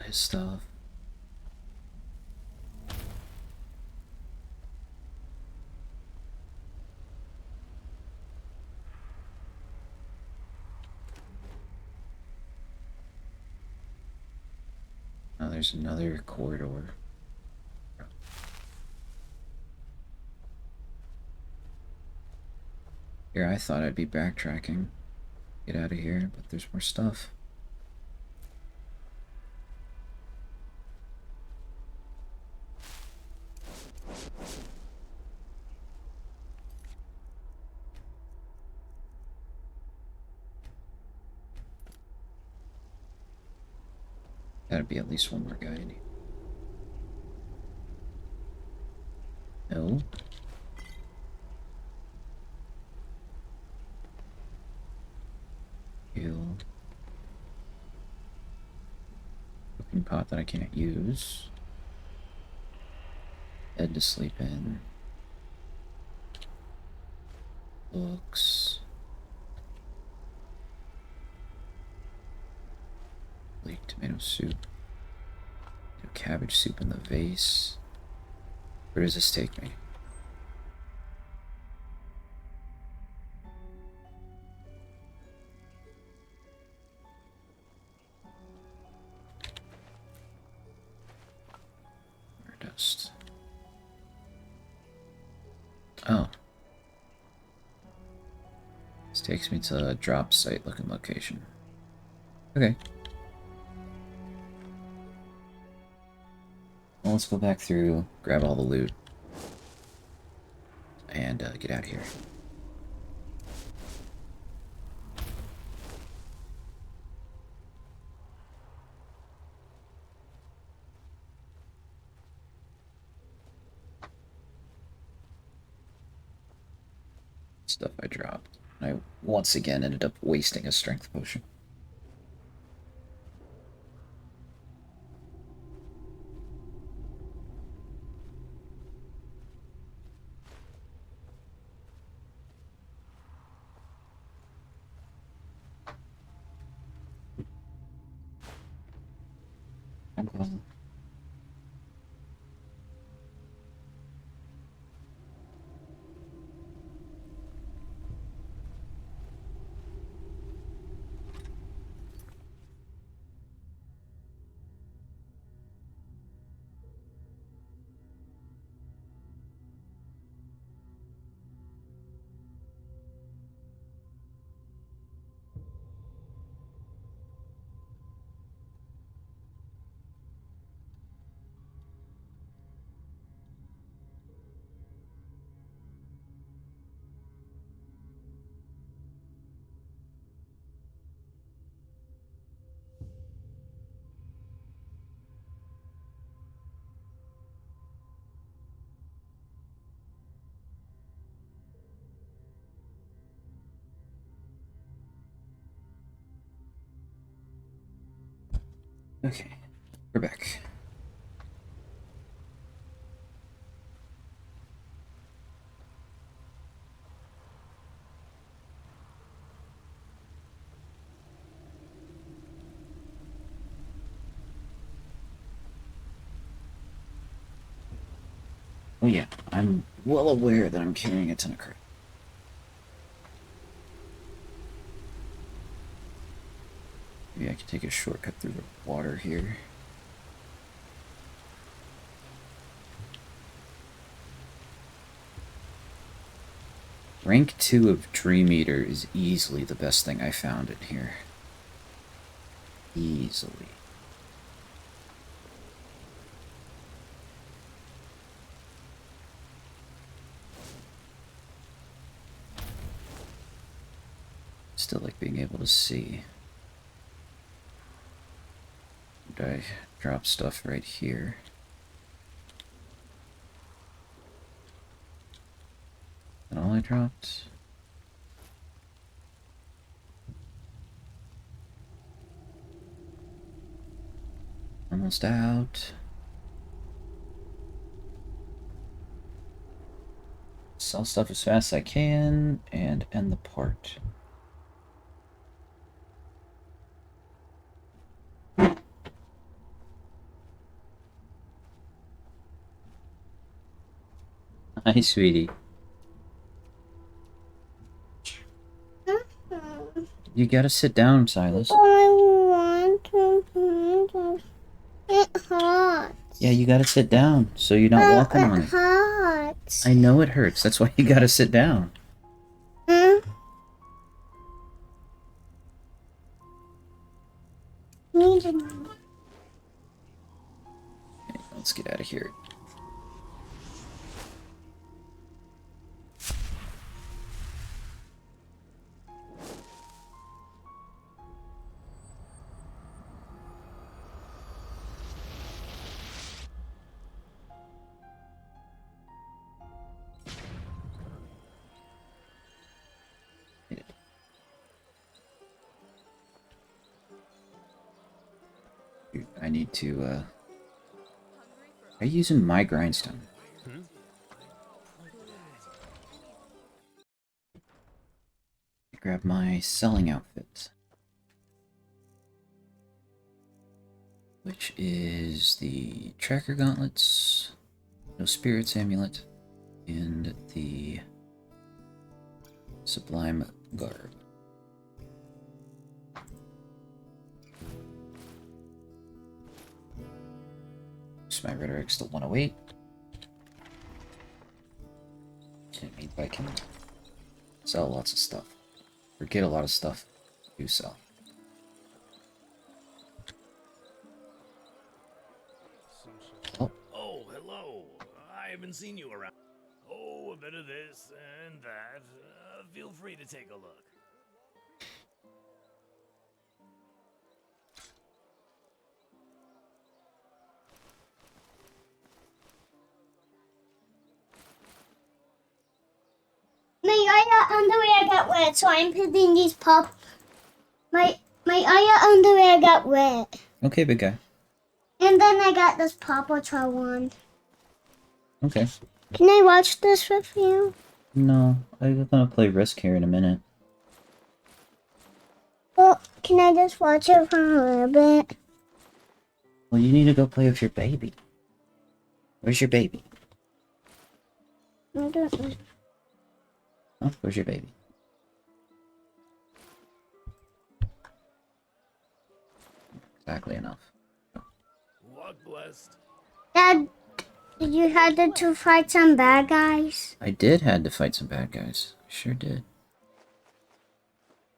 his stuff. Oh, there's another corridor. Here, I thought I'd be backtracking. Get out of here, but there's more stuff. Gotta be at least one more guy in here. No. Heal. Cooking pot that I can't use. Bed to sleep in. Books. Leek tomato soup. Cabbage soup in the vase. Where does this take me? Dust. Oh. This takes me to a drop site looking location. Okay. Well, let's go back through, grab all the loot, and get out of here. stuff I dropped. I once again ended up wasting a strength potion. Okay, we're back. Oh yeah, I'm well aware that I'm carrying a ton of crap. Maybe I can take a shortcut through the water here. Rank 2 of Dream Eater is easily the best thing I found in here. Easily. Still like being able to see. Did I drop stuff right here? Is that all I dropped? Almost out. Sell stuff as fast as I can and end the part. Hi, sweetie. You gotta sit down, Silas. I want to. It hurts. Yeah, you gotta sit down so you're not walking on it. It hurts. I know it hurts. That's why you gotta sit down. Need to know. Okay, let's get out of here. I need to, are you using my grindstone? Grab my selling outfit. Which is the tracker gauntlets, no spirits amulet, and the sublime garb. My rhetoric's still 108. It means I can sell lots of stuff. Or get a lot of stuff to sell. Oh. Oh, hello. I haven't seen you around. Oh, a bit of this and that. Feel free to take a look. underwear got wet, so I'm putting these pop. My other underwear got wet, Okay, big guy. and then I got this Paw Patrol one. Okay. Can I watch this with you? No, I'm gonna play Risk here in a minute. Well, can I just watch it for a little bit? Well, you need to go play with your baby. Where's your baby? I don't know. Oh, where's your baby? Exactly enough. Walk blessed. Dad, did you have to fight some bad guys? I did had to fight some bad guys. Sure did.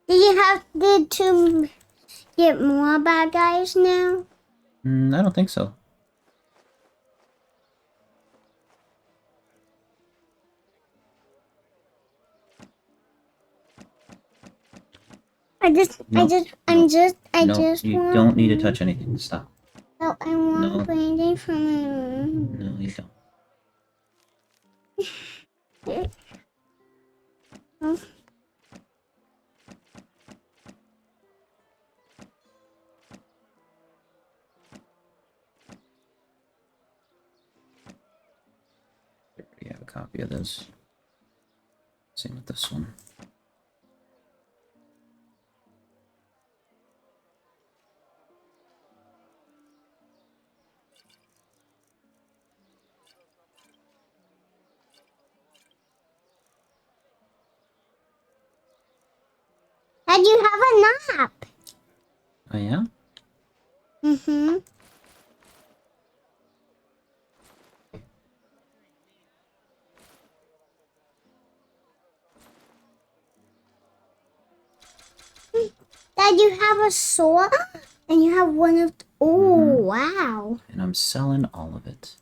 Did you have to get more bad guys now? I don't think so. I'm just No, you want. don't need to touch anything. Stop. No, I want No. Brandy from my room. No, you don't. Oh. You have a copy of this. Same with this one. Dad, you have a nap. Oh yeah? Mm-hmm. Dad, you have a sword, and you have one of. Oh, wow! And I'm selling all of it.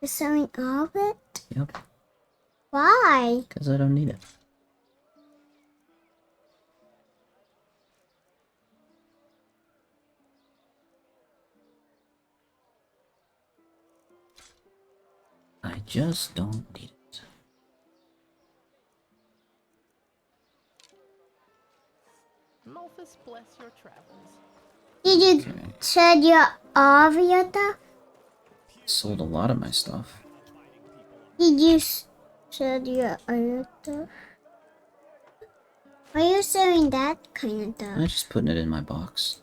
You're selling all of it. Yep. Why? Because I don't need it. I just don't need it. Momentous, bless your travels. Did you sell your all of your stuff? Sold a lot of my stuff. Did you sell your other stuff? Are you selling that kind of stuff? I'm just putting it in my box.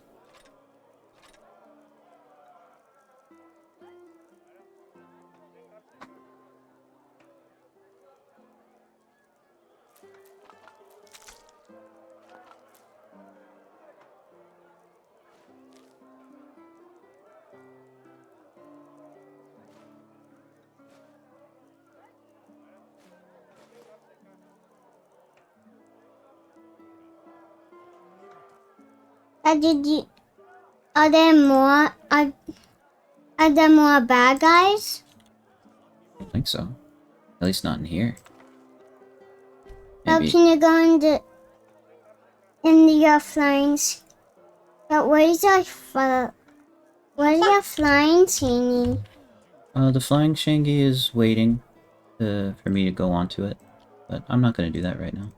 Did you? Are there more? Are there more bad guys? I don't think so. At least not in here. So Maybe. can you go in your flying? But where's your flying thingy? The flying Shangi is waiting for me to go onto it, but I'm not gonna do that right now.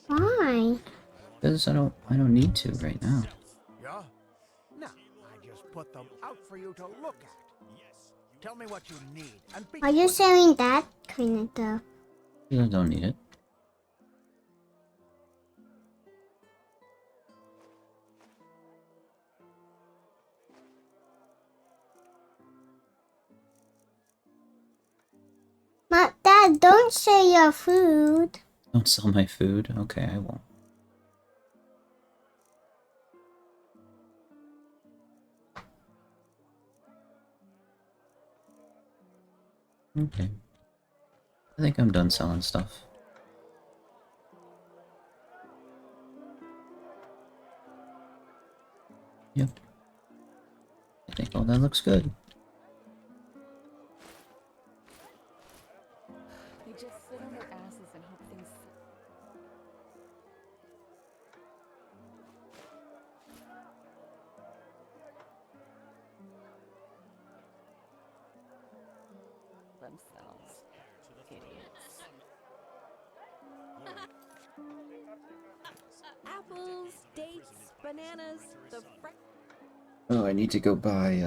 Why? Because I don't need to right now. Yeah? No, I just put them out for you to look at. Tell me what you need and be Are you selling that kind of stuff? Because I don't need it. But Dad, don't sell your food. Don't sell my food? Okay, I won't. Okay. I think I'm done selling stuff. Yep. I think all that looks good. They just sit on their asses and hope things. Themselves. idiots. Apples, dates, bananas, the Oh, I need to go buy,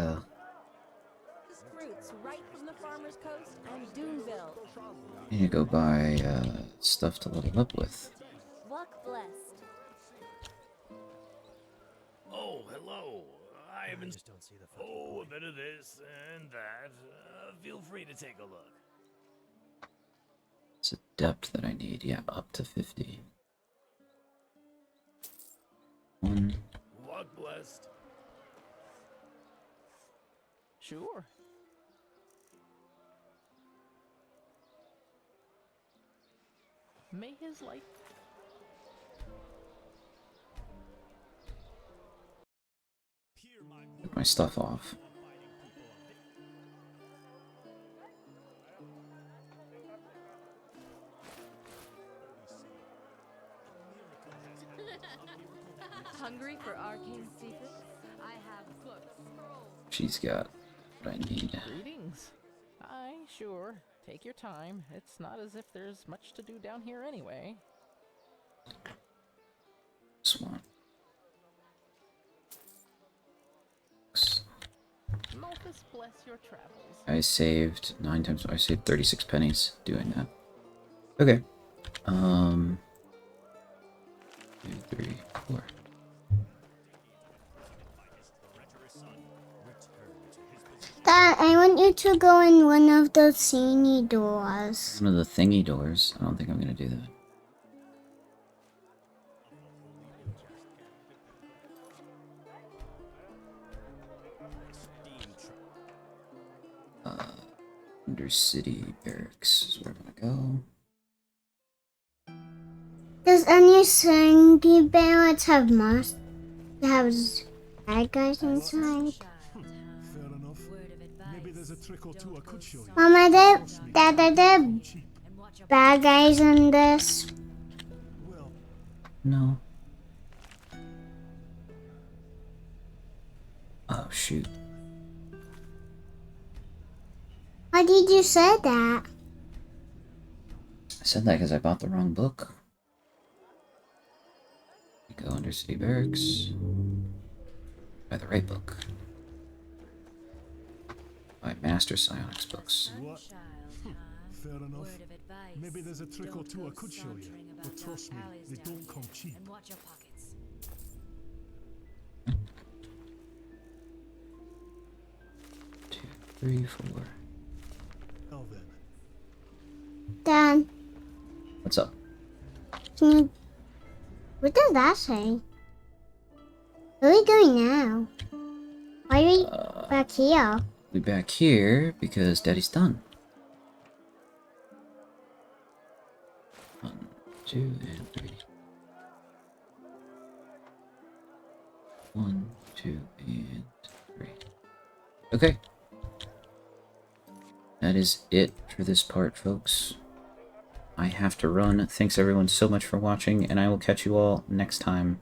fruits right from the farmer's coast and Duneville. I need to go buy, stuff to level up with. Luck blessed. Oh, hello. I haven't. Just don't see the. Oh, a bit of this and that. Feel free to take a look. It's a depth that I need. Yeah, up to 50. One. Luck blessed. Sure. May his light. Get my stuff off. Hungry for arcane secrets? I have books. She's got what I need. Greetings. Aye, sure. Take your time. It's not as if there's much to do down here anyway. Swan. Momentous, bless your travels. I saved 9 times. I saved 36 pennies doing that. Okay. 2, 3, 4. Dad, I want you to go in one of those thingy doors. One of the thingy doors. I don't think I'm gonna do that. Undercity Barracks is where I'm gonna go. Does any thingy barracks have monsters? Have bad guys inside? Fair enough. Maybe there's a trick or two I could show you. Mama, Dad, are there bad guys in this? No. Oh, shoot. Why did you say that? I said that because I bought the wrong book. Go Undercity Barracks. Buy the right book. Buy Master Psionics books. What? Fair enough. Maybe there's a trick or two I could show you. But trust me, they don't come cheap. And watch your pockets. 2, 3, 4. Now then. Dad, What's up? can you... What does that say? Where are we going now? Why are we back here? We're back here because Daddy's done. 1, 2, and 3. 1, 2, and 3. Okay. That is it for this part, folks. I have to run. Thanks everyone so much for watching, and I will catch you all next time.